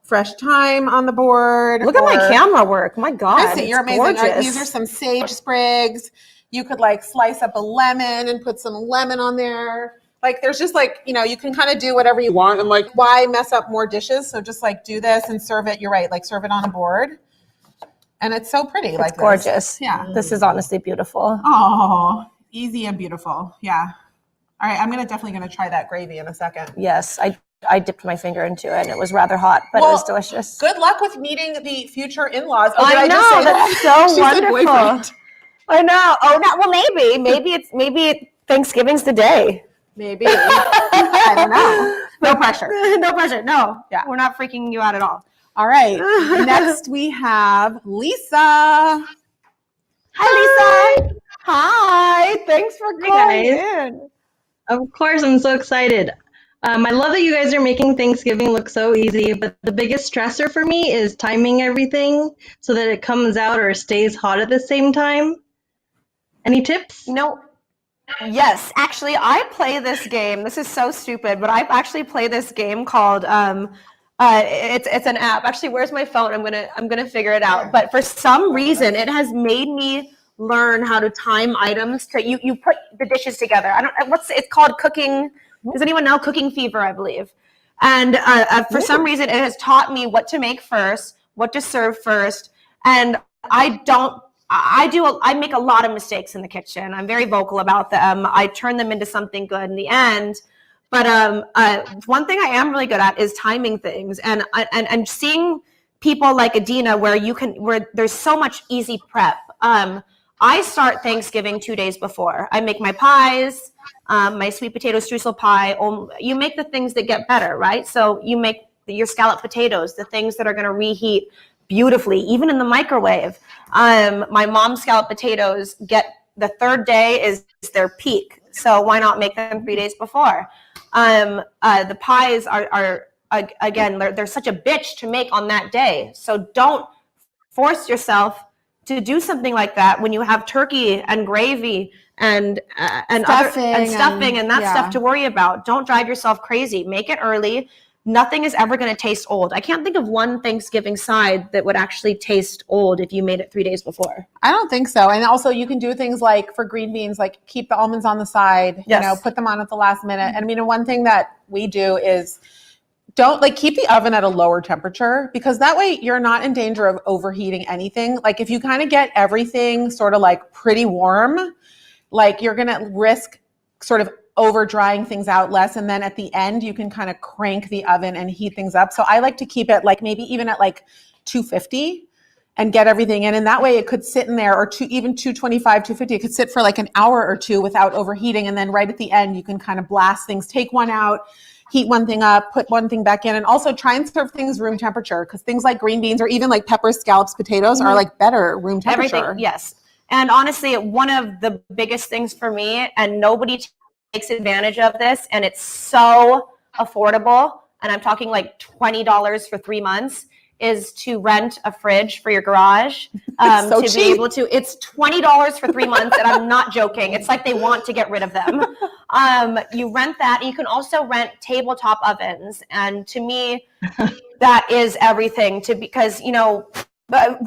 fresh thyme on the board. Look at my camera work. My God, Chrissy, you're amazing. Gorgeous. These are some sage sprigs. You could like slice up a lemon and put some lemon on there. Like there's just like, you can kind of do whatever you want, and like, why mess up more dishes? So just like do this and serve it. You're right. Like serve it on a board. And it's so pretty. It's like gorgeous. This. Yeah. This is honestly beautiful. Oh, easy and beautiful. Yeah. All right, I'm definitely gonna try that gravy in a second. Yes, I dipped my finger into it and it was rather hot, but it was delicious. Good luck with meeting the future in-laws. Oh, I know, just say that's that? so She said wonderful. boyfriend. I know. Oh, no, well, maybe Thanksgiving's the day. Maybe. I don't know. No pressure. No pressure. No. Yeah. We're not freaking you out at all. All right. Next we have Lisa. Hi, Lisa. Hi. Thanks for calling guys. in. Of course, I'm so excited. I love that you guys are making Thanksgiving look so easy, but the biggest stressor for me is timing everything so that it comes out or stays hot at the same time. Any tips? No. Yes, actually, I play this game. This is so stupid, but I actually play this game called it's an app. Actually, where's my phone? I'm gonna figure it out. But for some reason, it has made me learn how to time items. You put the dishes together. It's called cooking. Does anyone know Cooking Fever? I believe. And for some reason, it has taught me what to make first, what to serve first, and I make a lot of mistakes in the kitchen. I'm very vocal about them. I turn them into something good in the end. But one thing I am really good at is timing things, and seeing people like Adeena where there's so much easy prep. I start Thanksgiving 2 days before. I make my pies, my sweet potato streusel pie. You make the things that get better, right? So you make your scalloped potatoes, the things that are going to reheat beautifully, even in the microwave. My mom's scalloped potatoes get the third day is their peak. So why not make them 3 days before? The pies are again, they're such a bitch to make on that day. So don't force yourself to do something like that when you have turkey and gravy and stuffing and that stuff to worry about. Don't drive yourself crazy. Make it early. Nothing is ever going to taste old. I can't think of one Thanksgiving side that would actually taste old if you made it 3 days before. I don't think so. And also you can do things like for green beans, like keep the almonds on the side, Yes. Put them on at the last minute. And one thing that we do is don't keep the oven at a lower temperature, because that way you're not in danger of overheating anything. Like if you kind of get everything sort of pretty warm, you're going to risk sort of over drying things out less. And then at the end, you can kind of crank the oven and heat things up. So I like to keep it maybe even at 250 and get everything in. And that way it could sit in there, or even 225, 250, it could sit for an hour or two without overheating. And then right at the end, you can kind of blast things, take one out, heat one thing up, put one thing back in, and also try and serve things room temperature, because things like green beans or even peppers, scallops, potatoes are better room temperature. Everything, yes. And honestly, one of the biggest things for me, and nobody takes advantage of this, and it's so affordable, and I'm talking $20 for 3 months, is to rent a fridge for your garage. So to cheap. be able to, it's $20 for 3 months, and I'm not joking. It's like they want to get rid of them. You rent that. You can also rent tabletop ovens, and to me, that is everything. Because but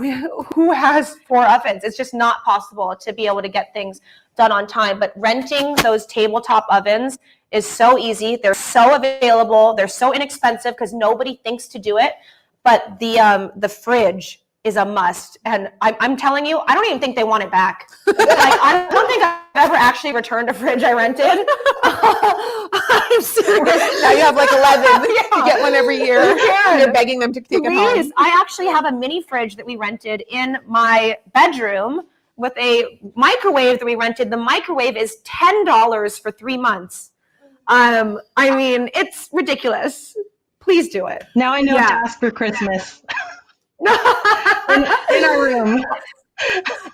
who has 4 ovens? It's just not possible to be able to get things done on time. But renting those tabletop ovens is so easy. They're so available. They're so inexpensive because nobody thinks to do it. But the fridge is a must. And I'm telling you, I don't even think they want it back. I don't think I've ever actually returned a fridge I rented. I'm serious. Now you have 11. You get one every year. And you're begging them to take it home. I actually have a mini fridge that we rented in my bedroom with a microwave that we rented. The microwave is $10 for 3 months. It's ridiculous. Please do it. Now I know what to ask for Christmas. in our room.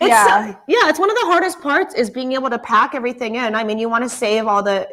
It's one of the hardest parts is being able to pack everything in. You want to save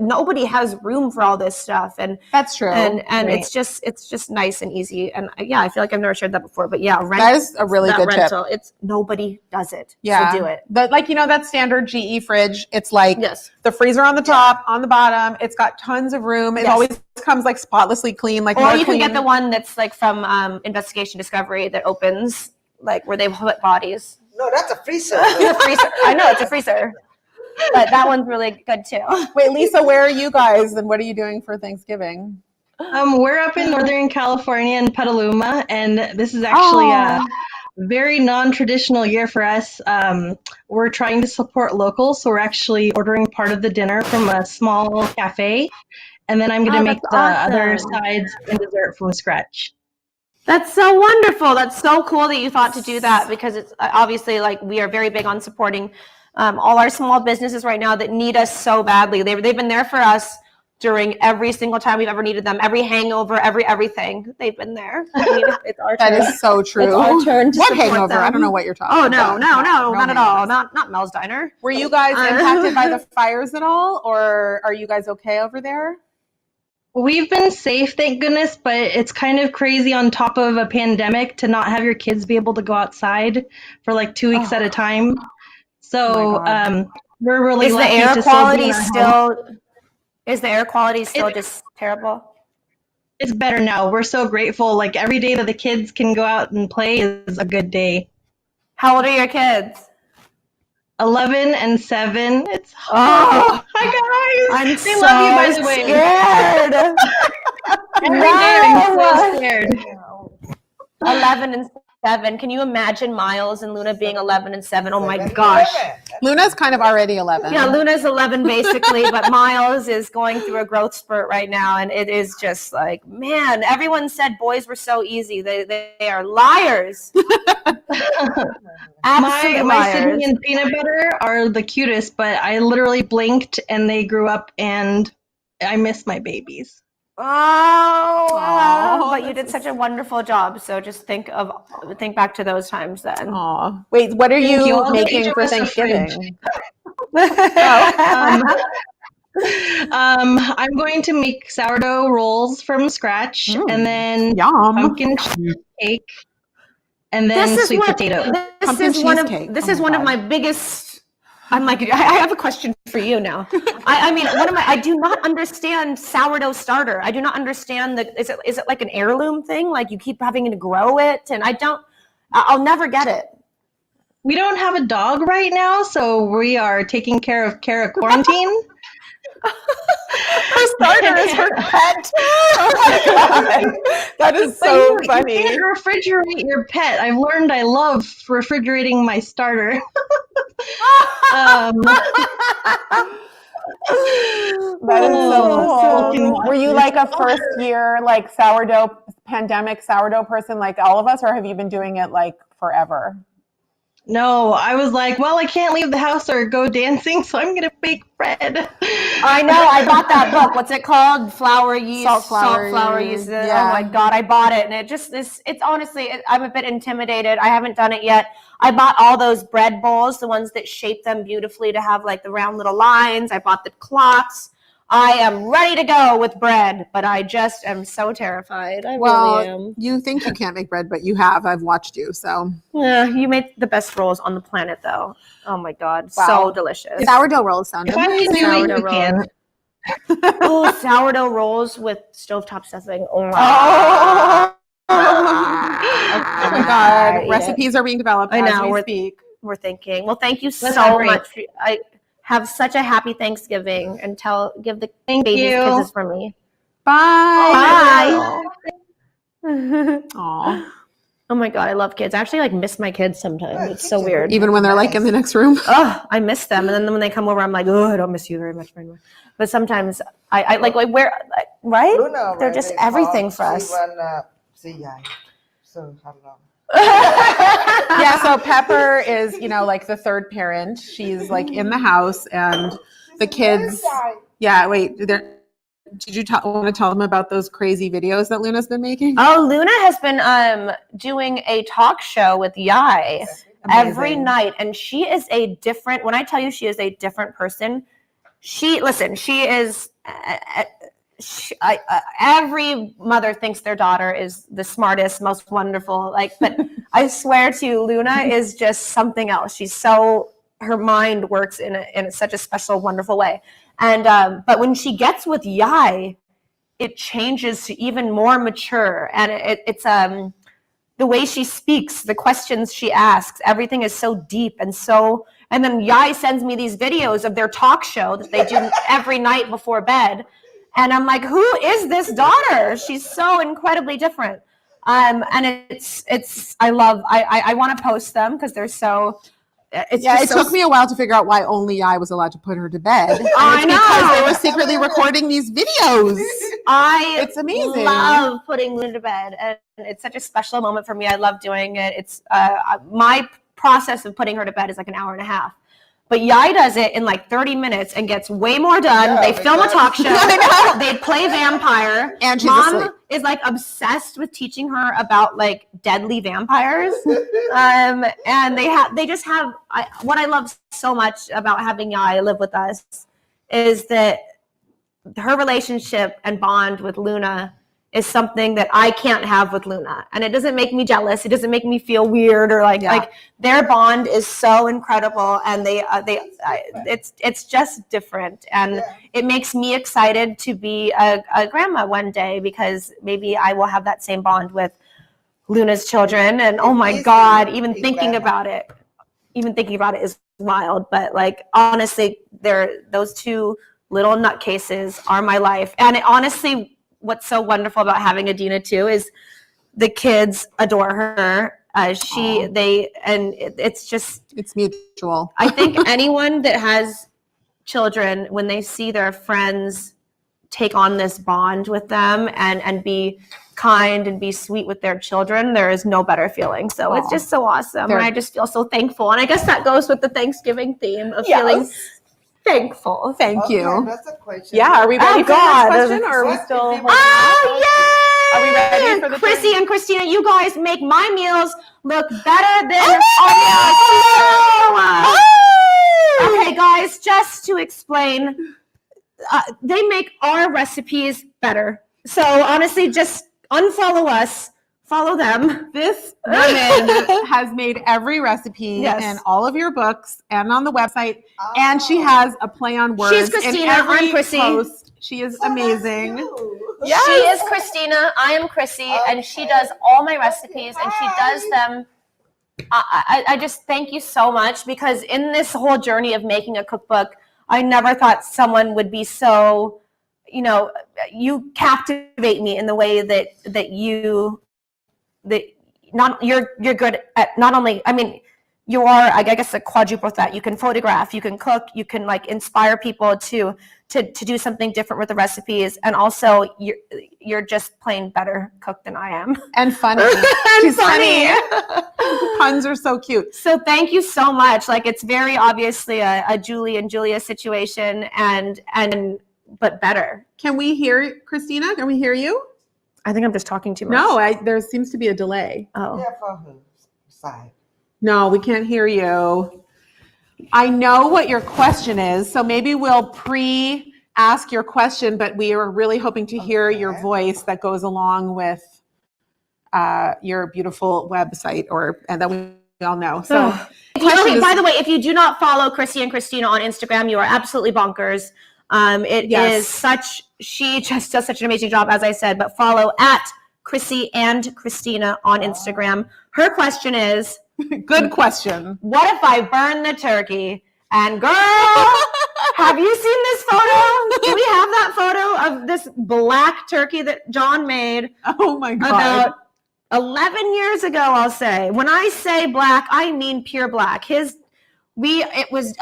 nobody has room for all this stuff, and that's true. And right. it's just nice and easy. And I feel like I've never shared that before, but that is a really good rental. tip. It's nobody does it. Yeah. So do it. But that standard GE fridge, it's yes. the freezer on the top, on the bottom. It's got tons of room. It always comes spotlessly clean. Or you can get the one that's from Investigation Discovery that opens where they put bodies. No, that's a freezer. It's a freezer. I know it's a freezer, but that one's really good too. Wait, Lisa, where are you guys, and what are you doing for Thanksgiving? We're up in Northern California in Petaluma, and this is actually very non-traditional year for us. We're trying to support local, so we're actually ordering part of the dinner from a small cafe, and then I'm going to make that's the other awesome. sides and dessert from scratch. That's so wonderful. That's so cool that you thought to do that, because it's obviously like we are very big on supporting all our small businesses right now that need us so badly. They've been there for us during every single time we've ever needed them, every hangover, everything. They've been there. It's our turn. That is so true. It's our turn to what support hangover? them. I don't know what you're talking Oh about. no, not at all. hangovers. Not Mel's Diner. Were you guys impacted by the fires at all, or are you guys okay over there? We've been safe, thank goodness, but it's kind of crazy on top of a pandemic to not have your kids be able to go outside for like 2 weeks at a time. So we're really Is the lucky air to quality still be in our home. Is the air quality still just terrible? It's better now. We're so grateful. Like every day that the kids can go out and play is a good day. How old are your kids? 11 and 7. It's Oh, hi guys. I'm They so love you, by the way. scared. Every day I'm so scared. 11 and 7. Can you imagine Miles and Luna being 11 and 7? Oh my gosh. Luna's kind of already 11. Yeah, Luna's 11 basically, but Miles is going through a growth spurt right now, and it is just like, man, everyone said boys were so easy. They are liars. Absolute My liars. Sydney and peanut butter are the cutest, but I literally blinked and they grew up, and I miss my babies. But you did such a wonderful job. So just think back to those times then. Aw. Wait, what are Thank you. you I'll making get for you a Thanksgiving? I'm going to make sourdough rolls from scratch, and then Yum. pumpkin cheesecake, and then sweet potato. This is one of my biggest. I'm like, I have a question for you now. I mean, I do not understand sourdough starter. I do not understand is it like an heirloom thing? Like you keep having to grow it, and I'll never get it. We don't have a dog right now, so we are taking care of Kara quarantine. Her starter is her pet. Oh my God. That is so funny. You can't refrigerate your pet. I've learned I love refrigerating my starter. That is so cool. Were you like a first year like pandemic sourdough person like all of us, or have you been doing it like forever? No, I was like, well, I can't leave the house or go dancing, so I'm going to bake bread. I know. I bought that book. What's it called? Flour yeast. Salt flour yeast. Yeah. Oh my God. I bought it. And it just is, it's honestly, I'm a bit intimidated. I haven't done it yet. I bought all those bread bowls, the ones that shape them beautifully to have like the round little lines. I bought the cloths. I am ready to go with bread, but I just am so terrified. I really am. You think you can't make bread, but you have. I've watched you, so. Yeah, you make the best rolls on the planet, though. Oh my God, Wow. So delicious. Sourdough rolls sound If I can amazing. do it, Sourdough you can. Oh, sourdough rolls with stovetop stuffing. Oh my Oh my God. Yeah. Recipes are being developed I as know, we speak. We're thinking. Well, thank you That's so great. much. I have such a happy Thanksgiving, and give the Thank babies you. kisses from me. Bye. Bye. Aw. Oh my God, I love kids. I actually like miss my kids sometimes. It's so weird. Even when they're like in the next room. Oh, I miss them. And then when they come over, I'm like, oh, I don't miss you very much anymore. But sometimes I like where, right? Luna, They're when just they everything call, for us. She wanna see Yai. So how long? Yeah, so Pepper is, like the third parent. She's like in the house and the kids. Yeah, wait. Did you want to tell them about those crazy videos that Luna's been making? Oh, Luna has been doing a talk show with Yai every night. And she is when I tell you she is a different person, she is, every mother thinks their daughter is the smartest, most wonderful, but I swear to you, Luna is just something else. Her mind works in such a special, wonderful way. And, but when she gets with Yai, it changes to even more mature. And it's the way she speaks, the questions she asks, everything is so deep and then Yai sends me these videos of their talk show that they do every night before bed. And I'm like, who is this daughter? She's so incredibly different. And I want to post them because they're so. It took me a while to figure out why only I was allowed to put her to bed. I know. Because they were secretly recording these videos. It's amazing. Love putting Luna to bed, and it's such a special moment for me. I love doing it. It's my process of putting her to bed is like an hour and a half. But Yai does it in like 30 minutes and gets way more done. They film a talk show. They play vampire. And she's Mom asleep. is like obsessed with teaching her about like deadly vampires. And they just have what I love so much about having Yai live with us is that her relationship and bond with Luna is something that I can't have with Luna. And it doesn't make me jealous. It doesn't make me feel weird or like their bond is so incredible. And it's just different. And it makes me excited to be a grandma one day because maybe I will have that same bond with Luna's children. And oh my God, even thinking about it is wild. But like, honestly, those two little nutcases are my life. And honestly, what's so wonderful about having Adeena too is the kids adore her. It's mutual. I think anyone that has children, when they see their friends take on this bond with them and be kind and be sweet with their children, there is no better feeling. So it's just so awesome. And I just feel so thankful. And I guess that goes with the Thanksgiving theme of feeling thankful. Thank you. That's a question. Yeah, are we ready for the next question? Or are we still? Yay! Are we ready for the Chrissy and Christina? You guys make my meals look better than Okay, guys, just to explain, they make our recipes better. So honestly, just unfollow us. Follow them. This woman has made every recipe in all of your books and on the website, and she has a play on words. She's Christina. I'm Chrissy. Post. She is amazing. Yes. She is Christina. I am Chrissy, and she does all my recipes, and she does them. I just thank you so much because in this whole journey of making a cookbook, I never thought someone would be so, you captivate me in the way that you're good at not only, you are, I guess, a quadruple threat. You can photograph, you can cook, you can like inspire people to do something different with the recipes, and also you're just plain better cook than I am. And funny. And funny. Puns are so cute. So thank you so much. Like it's very obviously a Julie and Julia situation, but better. Can we hear Christina? Can we hear you? I think I'm just talking too much. No, there seems to be a delay. Oh. Yeah, for her side. No, we can't hear you. I know what your question is, so maybe we'll pre-ask your question, but we are really hoping to hear your voice that goes along with your beautiful website, and that we all know. So, by the way, if you do not follow Chrissy and Christina on Instagram, you are absolutely bonkers. She just does such an amazing job, as I said, but follow at Chrissy and Christina on Instagram. Her question is, good question. What if I burn the turkey? And girl, have you seen this photo? Do we have that photo of this black turkey that John made? Oh my God. About 11 years ago, I'll say. When I say black, I mean pure black. It was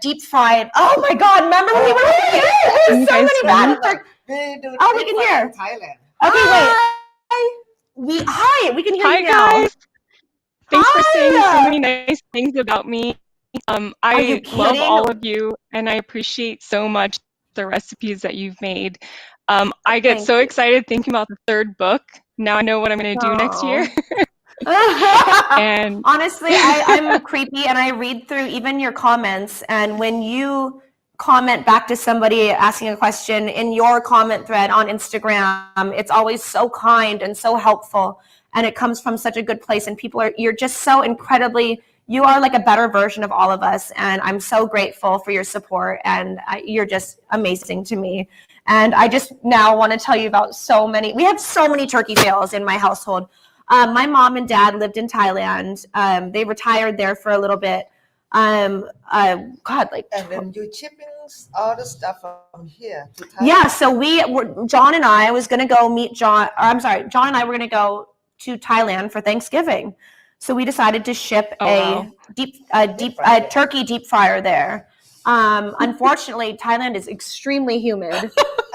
deep fried. Oh my God! Remember when we were here? There's so many bad. We can hear. Thailand. Okay, wait. We can hear you now. Hi guys. Thanks for saying so many nice things about me. I love all of you, and I appreciate so much the recipes that you've made. I get so excited thinking about the third book. Now I know what I'm going to do next year. And honestly, I'm creepy, and I read through even your comments, and when you comment back to somebody asking a question in your comment thread on Instagram, it's always so kind and so helpful, and it comes from such a good place, and you're just so incredibly, you are like a better version of all of us, and I'm so grateful for your support, and you're just amazing to me. And I just now want to tell you about we have so many turkey fails in my household. My mom and dad lived in Thailand. They retired there for a little bit. And then you shipping all the stuff from here to Thailand? Yeah, so John and I was going to go meet John. John and I were going to go to Thailand for Thanksgiving. So we decided to ship wow. a turkey deep fryer there. Unfortunately, Thailand is extremely humid.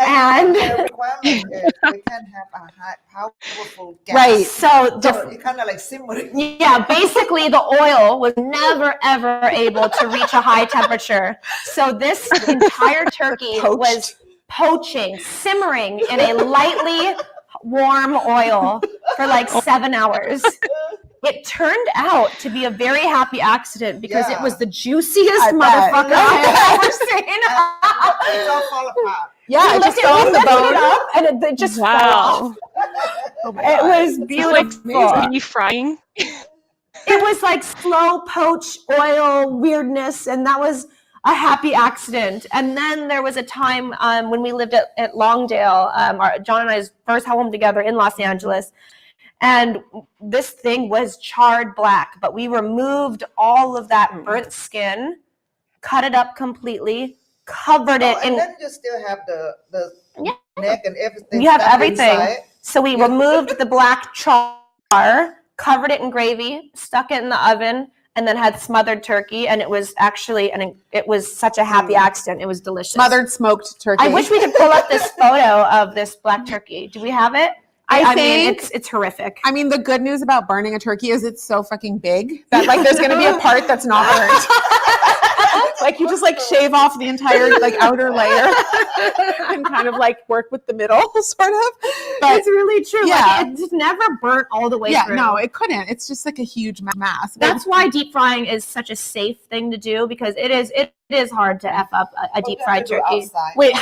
And the requirement is we can have a high, powerful gas. Right. So You kind of like simmering. yeah, basically the oil was never ever able to reach a high temperature. So this entire turkey was poaching, simmering in a lightly warm oil for like 7 hours. It turned out to be a very happy accident because it was the juiciest motherfucker I've ever seen. It all fall apart. Yeah, it just fell off the bone. And it just fell off. It was beautiful. Like deep frying. It was like slow poach oil weirdness, and that was a happy accident. And then there was a time when we lived at Longdale, John and I's first home together in Los Angeles, and this thing was charred black, but we removed all of that burnt skin, cut it up completely, covered it in. And then you still have the neck and everything. You have everything. Inside. So we removed the black char, covered it in gravy, stuck it in the oven, and then had smothered turkey. And it was actually, it was such a happy accident. It was delicious. Smothered smoked turkey. I wish we could pull up this photo of this black turkey. Do we have it? I mean, it's horrific. I mean, the good news about burning a turkey is it's so fucking big that like there's going to be a part that's not burnt. Like you just like shave off the entire like outer layer and kind of like work with the middle sort of. But it's really true. Yeah. Like, it's never burnt all the way through. No, it couldn't. It's just like a huge mass. That's why deep frying is such a safe thing to do, because it is hard to F up a deep fried turkey. Wait,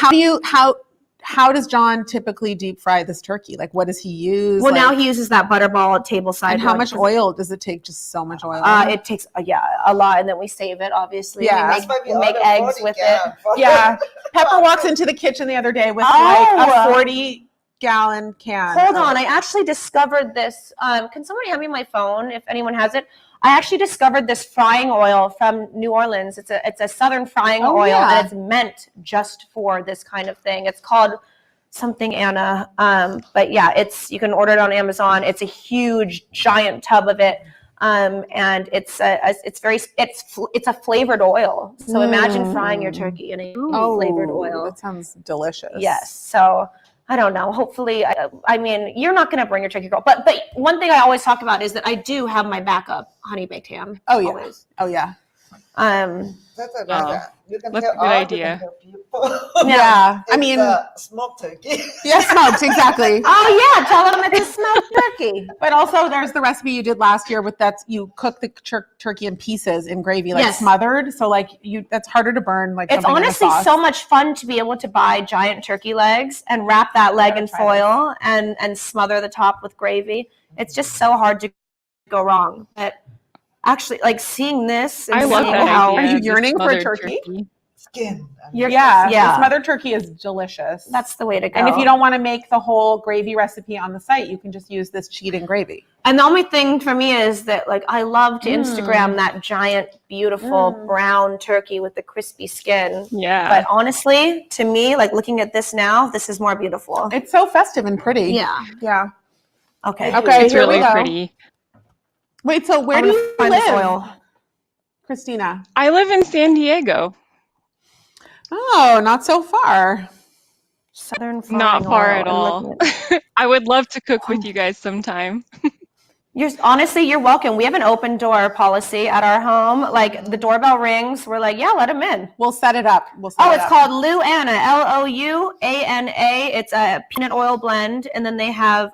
how does John typically deep fry this turkey? Like, what does he use? Well, now he uses that butterball table side. And how much oil does it take? Just so much oil? It takes a lot, and then we save it. Obviously, Yeah. we make eggs with it. Yeah. Pepper walks into the kitchen the other day with like a 40-gallon can. Hold on, I actually discovered this. Can somebody hand me my phone if anyone has it? I actually discovered this frying oil from New Orleans. It's a southern frying oil, and it's meant just for this kind of thing. It's called something Anna, but yeah, you can order it on Amazon. It's a huge, giant tub of it, and it's a flavored oil. So imagine frying your turkey in a flavored oil. That sounds delicious. Yes. So I don't know. Hopefully, I mean, you're not going to bring your turkey girl, but one thing I always talk about is that I do have my backup honey baked ham. Oh yeah. Always. Oh yeah. That's you can That's tell a good idea. Yeah. I mean, smoked turkey. Yeah, smoked, exactly. Oh yeah, tell them it's a smoked turkey. But also, there's the recipe you did last year with you cook the turkey in pieces in gravy, like smothered. So like that's harder to burn. Like it's honestly so much fun to be able to buy giant turkey legs and wrap that leg in foil and smother the top with gravy. It's just so hard to go wrong. But actually, like seeing this, and I love seeing that how idea. Are you yearning for a Smothered turkey? Skin. The smothered turkey is delicious. That's the way to go. And if you don't want to make the whole gravy recipe on the site, you can just use this cheat-in gravy. And the only thing for me is that, like, I love to Instagram that giant, beautiful brown turkey with the crispy skin. Yeah. But honestly, to me, like looking at this now, this is more beautiful. It's so festive and pretty. Yeah. Yeah. Okay. It's here we really go. pretty. Wait, so where do you find this live, oil? Christina? I live in San Diego. Oh, not so far. Southern Not far frying at oil. all. I would love to cook with you guys sometime. Honestly, you're welcome. We have an open door policy at our home. Like the doorbell rings, we're like, yeah, let them in. We'll set it up. It's called Louana, Louana. It's a peanut oil blend, and then they have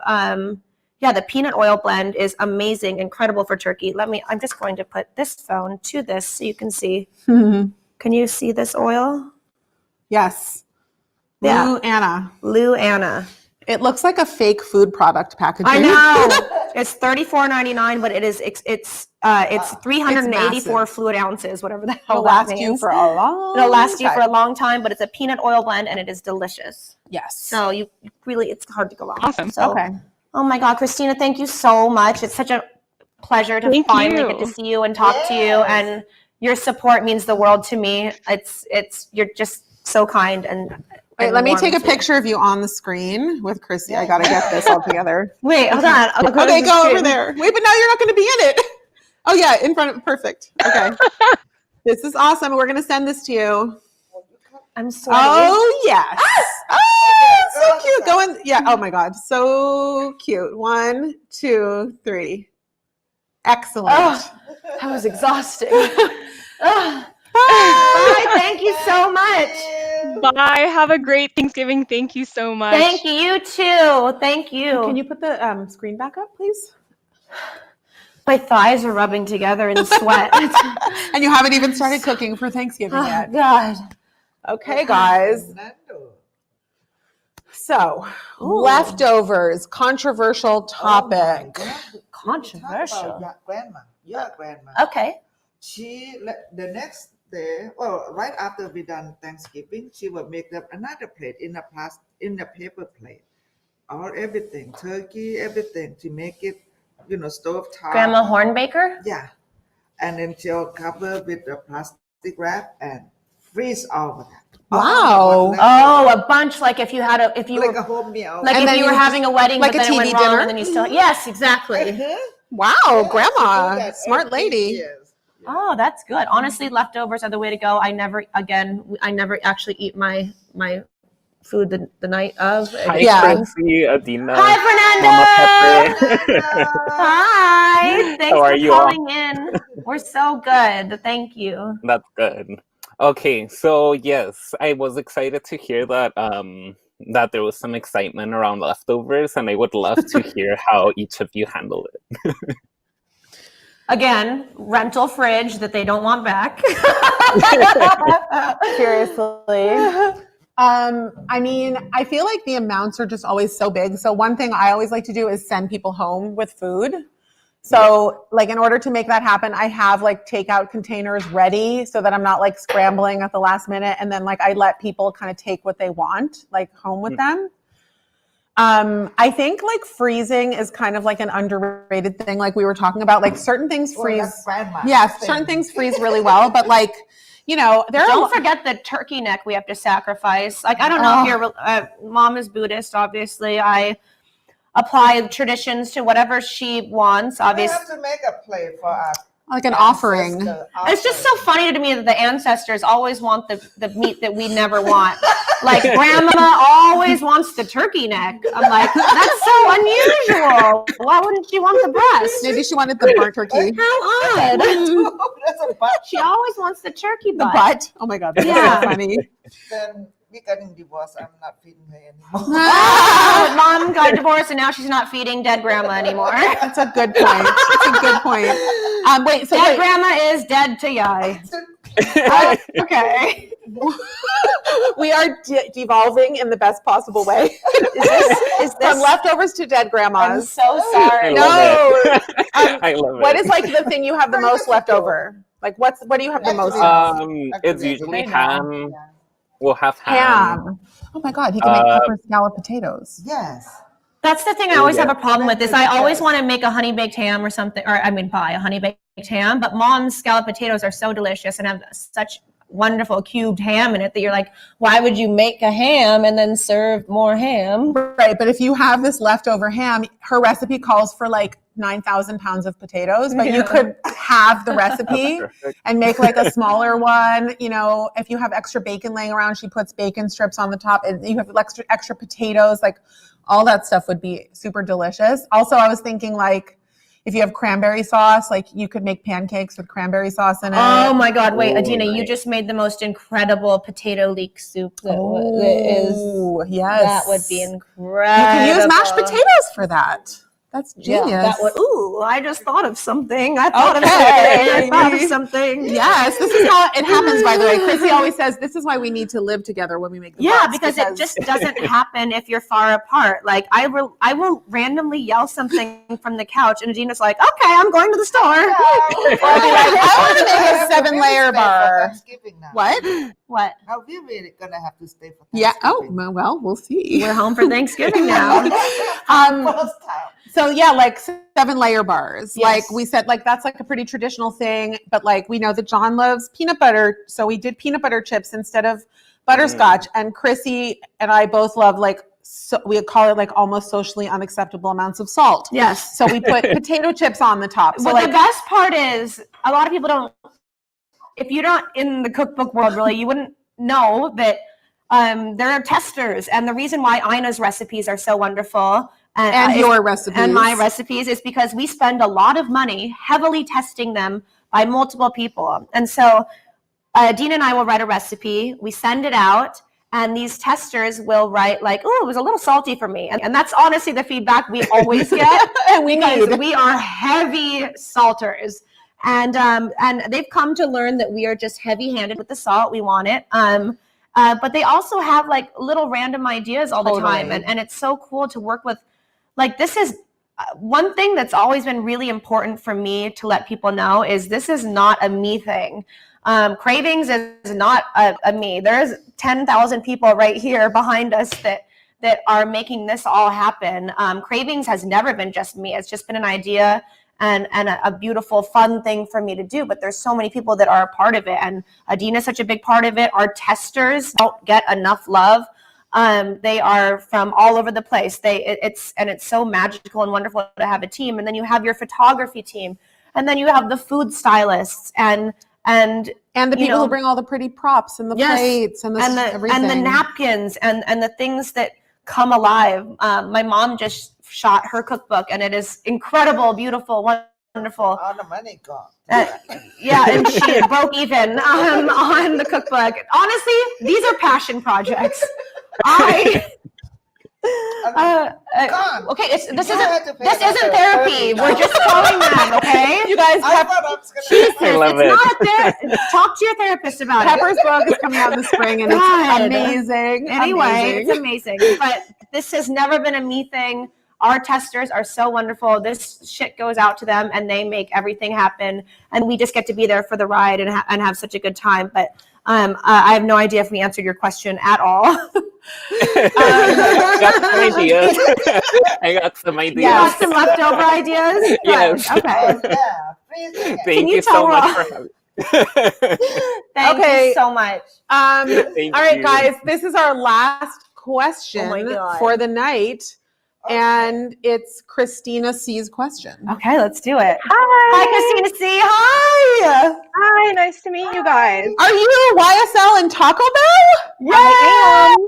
the peanut oil blend is amazing, incredible for turkey. I'm just going to put this phone to this so you can see. Mm-hmm. Can you see this oil? Yes. Yeah. Louana. It looks like a fake food product packaging. I know. It's $34.99, but it's 384 fluid ounces, whatever the hell that means. You for a long It'll last you time. for a long time, but it's a peanut oil blend and it is delicious. Yes. So it's hard to go wrong. Awesome. So, okay. Oh my God, Christina, thank you so much. It's such a pleasure to finally get to see you and talk to you, and your support means the world to me. You're just so kind, and Wait, and let me warm take a too. picture of you on the screen with Chrissy. I gotta get this all together. Wait, hold on. Okay, go over there. Wait, but now you're not going to be in it. Oh yeah, in front of perfect. Okay, this is awesome. We're gonna send this to you. I'm sweaty. Oh yes. Oh, so cute. Going. Yeah. Oh my God, so cute. 1, 2, 3. Excellent. Oh, that was exhausting. Bye. Thank you so much. Bye. Have a great Thanksgiving. Thank you so much. Thank you. You too. Thank you. Can you put the screen back up, please? My thighs are rubbing together in sweat. And you haven't even started cooking for Thanksgiving Oh, yet. God. Okay, guys. So, leftovers, controversial topic. Controversial. Your grandma. Okay. The next day, well, right after we done Thanksgiving, she will make up another plate in a paper plate. Everything, turkey, everything, to make it, stove top. Grandma Hornbaker? Yeah. And then she'll cover with a plastic wrap and freeze all of that. Wow. Oh, a bunch, like if you had if you like were a whole meal. like And if then you were you having a wedding, like but a then it went TV wrong, dinner? and then you still yes, exactly. Wow, grandma, smart lady. Oh, that's good. Honestly, leftovers are the way to go. I never actually eat my food the night of. Hi, Yeah. Chrissy, Adeena, Hi, Mama Fernando. Pepper. Hi. Thanks How are for you all? calling in. We're so good. Thank you. That's good. Okay, so yes, I was excited to hear that that there was some excitement around leftovers, and I would love to hear how each of you handle it. Again, rental fridge that they don't want back. Seriously. I mean, I feel like the amounts are just always so big. So one thing I always like to do is send people home with food. So like in order to make that happen, I have like takeout containers ready so that I'm not like scrambling at the last minute. And then like I let people kind of take what they want like home with them. I think like freezing is kind of like an underrated thing. Like we were talking about, like certain things freeze. Certain things freeze really well, but like, Don't forget the turkey neck we have to sacrifice. Like, I don't know if your mom is Buddhist, obviously. I apply traditions to whatever she wants, We obviously. have to make a plate for us. like an offering. It's just so funny to me that the ancestors always want the meat that we never want. Like, grandma always wants the turkey neck. I'm like, that's so unusual. Why wouldn't she want the breast? Maybe she wanted the burnt turkey. How odd. That's a butt. She always wants the turkey The butt. butt. Oh my God, that's Yeah. so funny. Then we're getting divorced. I'm not feeding her anymore. Mom got divorced and now she's not feeding dead grandma anymore. That's a good point. That's a good point. Wait, so Dead grandma is dead to yai. Okay. we are devolving in the best possible way. Is From this leftovers to dead I'm grandmas. so sorry. love it. I love it. What is like the thing you have the most leftover? Like what do you have the most of? It's usually ham. We'll have Ham. Oh my God, he can make pepper scallop potatoes. Yes. That's the thing I always have a problem with is I always want to make a honey baked ham or something, or I mean buy a honey baked ham, but mom's scallop potatoes are so delicious and have such wonderful cubed ham in it that you're like, why would you make a ham and then serve more ham? Right, but if you have this leftover ham, her recipe calls for like 9,000 pounds of potatoes, but you could have the recipe and make like a smaller one. If you have extra bacon laying around, she puts bacon strips on the top, and you have extra potatoes, like all that stuff would be super delicious. Also, I was thinking like if you have cranberry sauce, like you could make pancakes with cranberry sauce in it. Oh my God, wait, Oh, Adeena, you nice. just made the most incredible potato leek soup that Yes. that would be incredible. You can use mashed potatoes for that. That's genius. Yeah, that would, I just thought of something. I thought of something. Yes, this is how it happens, by the way. Chrissy always says this is why we need to live together when we make the Yeah, box, because it just doesn't happen if you're far apart. Like I will randomly yell something from the couch, and Adeena's like, "Okay, I'm going to the store." Or I'll be like, I want to make a 7-layer bar. What? What? Now we're really gonna have to stay for Yeah. Thanksgiving. Oh, well, we'll see. We're home for Thanksgiving now. First time. So yeah, like 7-layer bars. Yes. Like we said, like that's like a pretty traditional thing. But like we know that John loves peanut butter, so we did peanut butter chips instead of butterscotch. And Chrissy and I both love we call it almost socially unacceptable amounts of salt. Yes. So we put potato chips on the top. So Well, the best part is a lot of people don't, if you're not in the cookbook world really, you wouldn't know that there are testers. And the reason why Ina's recipes are so wonderful and your recipes and my recipes is because we spend a lot of money heavily testing them by multiple people. And so Adeena and I will write a recipe, we send it out, and these testers will write oh, it was a little salty for me. And that's honestly the feedback we always get. We are heavy salters. And they've come to learn that we are just heavy-handed with the salt. We want it. But they also have little random ideas all the time. And it's so cool to work with. This is one thing that's always been really important for me to let people know is this is not a me thing. Cravings is not a me. There's 10,000 people right here behind us that are making this all happen. Cravings has never been just me. It's just been an idea and a beautiful, fun thing for me to do. But there's so many people that are a part of it. And Adeena is such a big part of it. Our testers don't get enough love. They are from all over the place. It's so magical and wonderful to have a team. And then you have your photography team. And then you have the food stylists and the people who bring all the pretty props and the plates and everything. And the napkins and the things that come alive. My mom just shot her cookbook and it is incredible, beautiful, wonderful. All the money gone. Yeah, and she broke even on the cookbook. Honestly, these are passion projects. Okay, this isn't therapy. We're just telling them, okay? You guys, Jesus, talk to your therapist about it. Pepper's book is coming out in the spring, and it's amazing. Anyway, it's amazing. But this has never been a me thing. Our testers are so wonderful. This shit goes out to them, and they make everything happen. And we just get to be there for the ride and have such a good time. But I have no idea if we answered your question at all. I got some ideas. I got some ideas. Yeah, some leftover ideas? Yes. Okay. Thank you so much for having me. Thank you so much. All right, guys, this is our last question for the night. And it's Christina C's question. Okay, let's do it. Hi. Christina C. Hi. Hi, nice to meet you guys. Are you YSL and Taco Bell? Yeah. I am.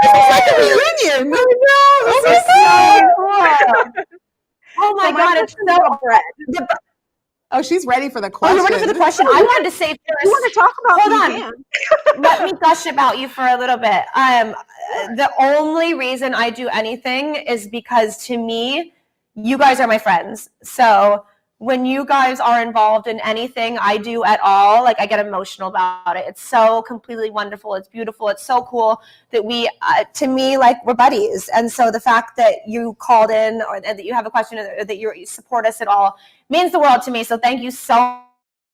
It's like a reunion. I know. This is so cool. Oh my God, it's so bread. Oh, she's ready for the question. Oh, you're ready for the question. I wanted to say first. You want to talk about Hold on. Let me gush about you for a little bit. The only reason I do anything is because to me, you guys are my friends. So when you guys are involved in anything I do at all, I get emotional about it. It's so completely wonderful. It's beautiful. It's so cool that we, to me, we're buddies. And so the fact that you called in or that you have a question or that you support us at all means the world to me. So thank you so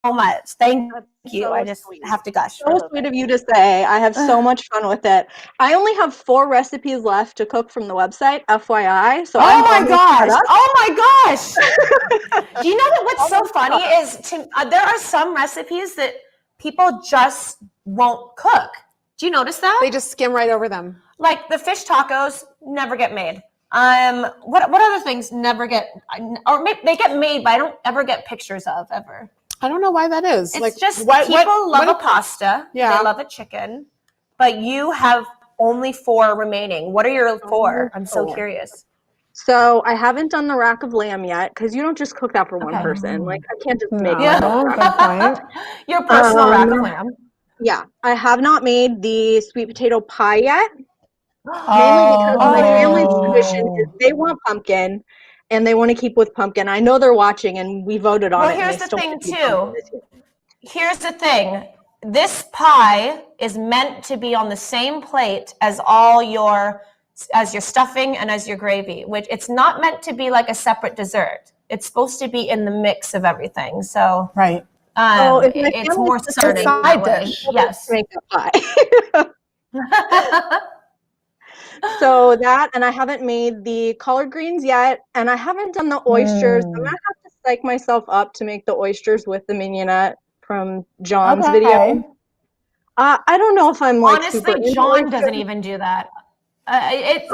much. Thank you. So I just have to gush. So sweet of you to say. I have so much fun with it. I only have 4 recipes left to cook from the website, FYI. So Oh my gosh. Do you know that what's so funny is there are some recipes that people just won't cook. Do you notice that? They just skim right over them. Like the fish tacos never get made. What other things never get, or they get made, but I don't ever get pictures of ever. I don't know why that is. It's just people love a pasta. Yeah. They love a chicken, but you have only 4 remaining. What are your 4? I'm so curious. So I haven't done the rack of lamb yet because you don't just cook that for one person. I can't just make it. Your personal rack of lamb. Yeah, I have not made the sweet potato pie yet. Mainly because my family's tradition is they want pumpkin and they want to keep with pumpkin. I know they're watching and we voted on it. Well, here's the thing too. Here's the thing. This pie is meant to be on the same plate as your stuffing and as your gravy, which it's not meant to be like a separate dessert. It's supposed to be in the mix of everything. So right. It's more serving side dish. Yes. Make a pie. So that, and I haven't made the collard greens yet, and I haven't done the oysters. I'm gonna have to psych myself up to make the oysters with the mignonette from John's video. I don't know if I'm like super Honestly, into John oysters. doesn't even do that.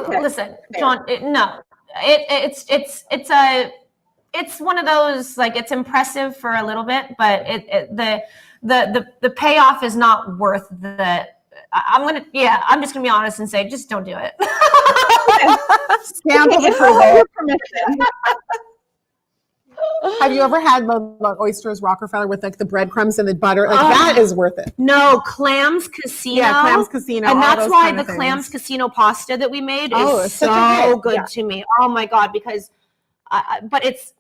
Listen, Fair. John. It's one of those, like, it's impressive for a little bit, but the payoff is not worth the. I'm just gonna be honest and say, just don't do it. Stamp of approval. Have you ever had the oysters Rockefeller with like the breadcrumbs and the butter? Like that is worth it. No, Clams Casino. Yeah, Clams Casino. And all that's those why kind the of things. Clams Casino pasta that we made Oh, is it's such a so hit. good Yeah. to me. Oh my God, because, but it's,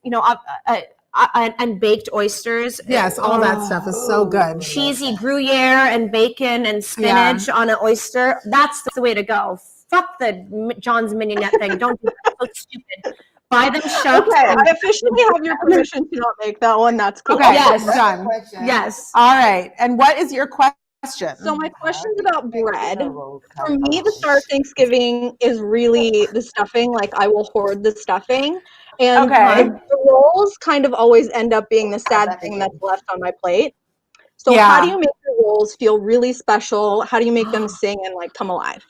and baked oysters. Yes, all that stuff is so good. Cheesy Gruyere and bacon and spinach on an oyster. That's the way to go. Fuck the John's Mignonette thing. Don't do that. It's so stupid. Buy them shucks. Okay, I officially have your permission to not make that one. That's cool. Okay, Yes. done. Yes. All right. And what is your question? So my question's about bread. For me, the star of Thanksgiving is really the stuffing. Like I will hoard the stuffing. And the rolls kind of always end up being the sad thing that's left on my plate. So how do you make your rolls feel really special? How do you make them sing and like come alive?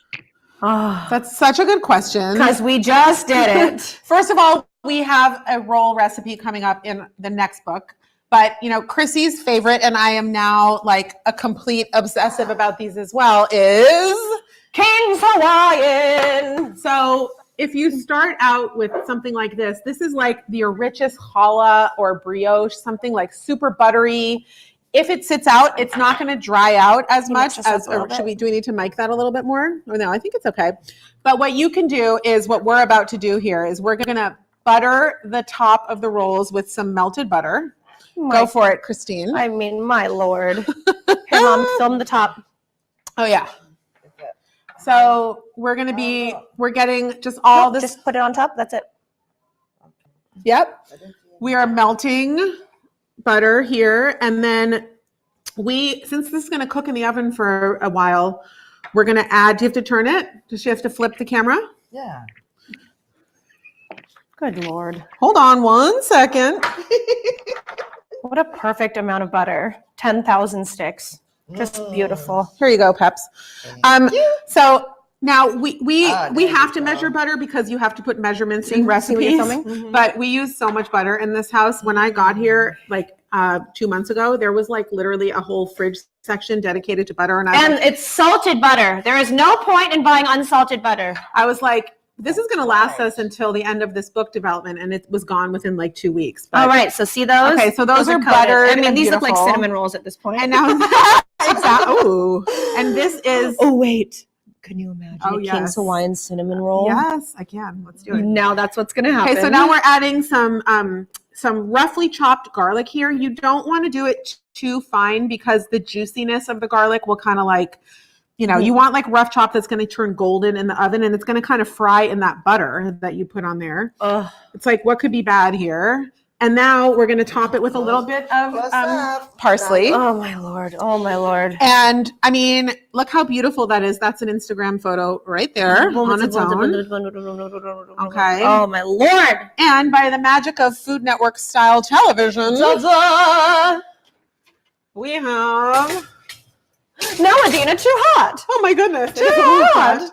Oh, that's such a good question. Because we just did it. First of all, we have a roll recipe coming up in the next book. But, Chrissy's favorite, and I am now like a complete obsessive about these as well, is King's Hawaiian. So if you start out with something like this is like your richest challah or brioche, something like super buttery. If it sits out, it's not going to dry out as much as, or do we need to mic that a little bit more? Or no, I think it's okay. But what you can do is what we're about to do here is we're going to butter the top of the rolls with some melted butter. Go for it, Christine. I mean, my Lord. Here, Mom, film the top. Oh, yeah. So we're getting just all this. Just put it on top. That's it. Yep. We are melting butter here. And then since this is going to cook in the oven for a while, we're going to add, do you have to turn it? Does she have to flip the camera? Yeah. Good Lord. Hold on 1 second. What a perfect amount of butter. 10,000 sticks. Just beautiful. Here you go, Peps. So now we have to measure butter because you have to put measurements in recipes. But we use so much butter in this house. When I got here, like 2 months ago, there was like literally a whole fridge section dedicated to butter, and it's salted butter. There is no point in buying unsalted butter. I was like, this is going to last us until the end of this book development, and it was gone within like 2 weeks. But, all right, so see those? Okay, so those are coated. buttered. I mean, and these beautiful. look like cinnamon rolls at this point. And now, exactly. Ooh. And this is. Oh wait, can you imagine a King's Hawaiian cinnamon roll? Yes, I can. Let's do it. Now that's what's going to happen. Okay, so now we're adding some roughly chopped garlic here. You don't want to do it too fine because the juiciness of the garlic will kind of like. You want like rough chop that's going to turn golden in the oven, and it's going to kind of fry in that butter that you put on there. It's like, what could be bad here? And now we're going to top it with a little bit of parsley. Oh my Lord. Oh my Lord. And I mean, look how beautiful that is. That's an Instagram photo right there on its own. Okay. Oh my Lord. And by the magic of Food Network style television, we have... No, Adeena, too hot. Oh my goodness. Too hot.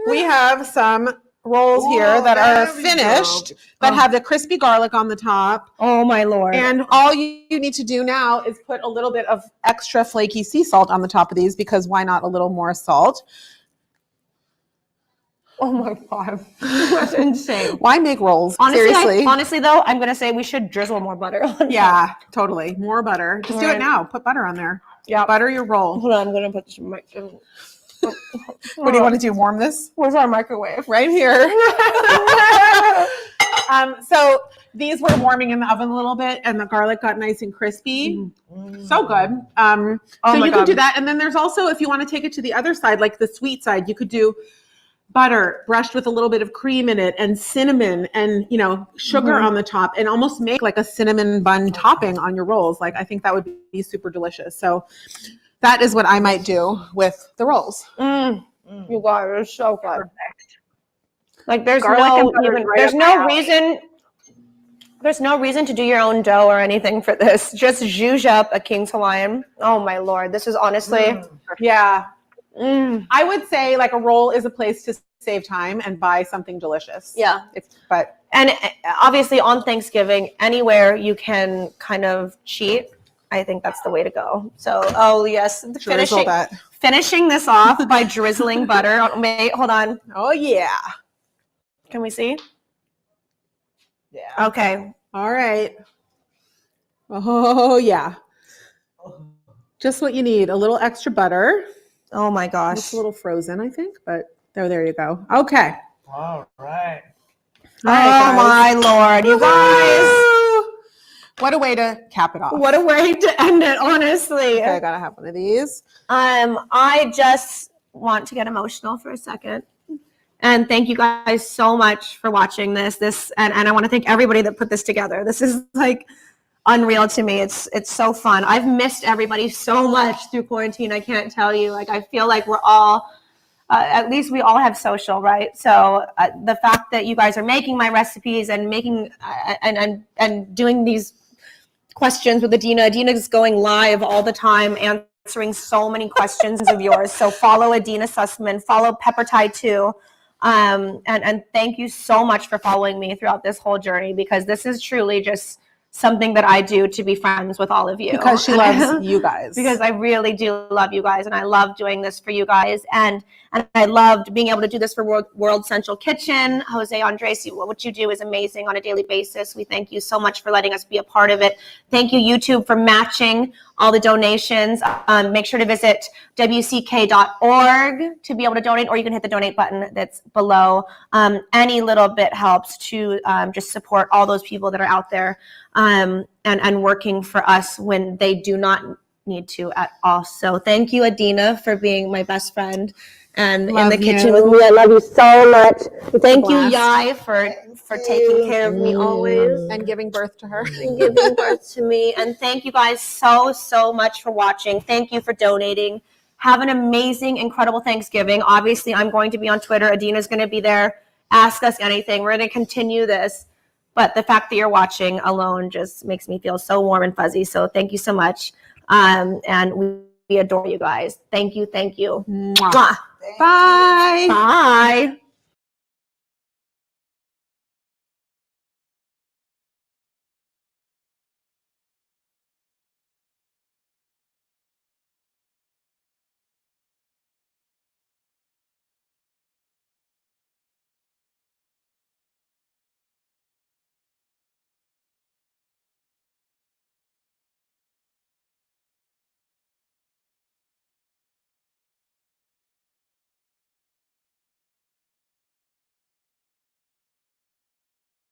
We have some rolls here that are finished that have the crispy garlic on the top. Oh my Lord. And all you need to do now is put a little bit of extra flaky sea salt on the top of these because why not a little more salt? Oh my God. That's insane. Why make rolls? Honestly, honestly though, I'm going to say we should drizzle more butter on Yeah, totally. More butter. Just do it now. Put butter on there. Yeah. Butter your roll. Hold on, I'm going to put this in my... What do you want to do? Warm this? Where's our microwave? Right here. So these were warming in the oven a little bit, and the garlic got nice and crispy. So good. So you can do that. And then there's also, if you want to take it to the other side, like the sweet side, you could do butter brushed with a little bit of cream in it and cinnamon and, sugar on the top and almost make like a cinnamon bun topping on your rolls. Like, I think that would be super delicious. So that is what I might do with the rolls. You guys are so good. Like there's Garlic and butter no right up my alley. reason. There's no reason to do your own dough or anything for this. Just zhuzh up a King's Hawaiian. Oh my Lord. This is honestly. Yeah. I would say like a roll is a place to save time and buy something delicious. Yeah. And obviously on Thanksgiving, anywhere you can kind of cheat, I think that's the way to go. So, oh yes, finishing this off by drizzling butter. Wait, hold on. Oh yeah. Can we see? Yeah. Okay. All right. Oh yeah. Just what you need. A little extra butter. Oh my gosh. It's a little frozen, I think, but there you go. Okay. All right. All right, my Lord, you guys. What a way to cap it off. What a way to end it, honestly. Okay, I gotta have one of these. I just want to get emotional for a second. And thank you guys so much for watching this. And I want to thank everybody that put this together. This is like unreal to me. It's so fun. I've missed everybody so much through quarantine. I can't tell you. Like I feel like we're all at least we all have social, right? So the fact that you guys are making my recipes and making and doing these questions with Adeena. Adeena's going live all the time, answering so many questions of yours. So follow Adeena Sussman, follow Pepper Tie too. And thank you so much for following me throughout this whole journey, because this is truly just something that I do to be friends with all of you. Because she loves you guys. Because I really do love you guys, and I love doing this for you guys. And I loved being able to do this for World Central Kitchen. Jose Andres, what you do is amazing on a daily basis. We thank you so much for letting us be a part of it. Thank you, YouTube, for matching all the donations. Make sure to visit wck.org to be able to donate, or you can hit the donate button that's below. Any little bit helps to just support all those people that are out there and working for us when they do not need to at all. So thank you, Adeena, for being my best friend and in the kitchen with me. I love you so much. Thank you, Yai, for taking care of me always. And giving birth to her. And giving birth to me. And thank you guys so much for watching. Thank you for donating. Have an amazing, incredible Thanksgiving. Obviously, I'm going to be on Twitter. Adeena's going to be there. Ask us anything. We're going to continue this. But the fact that you're watching alone just makes me feel so warm and fuzzy. So thank you so much. And we adore you guys. Thank you. Mwah. Bye. Bye.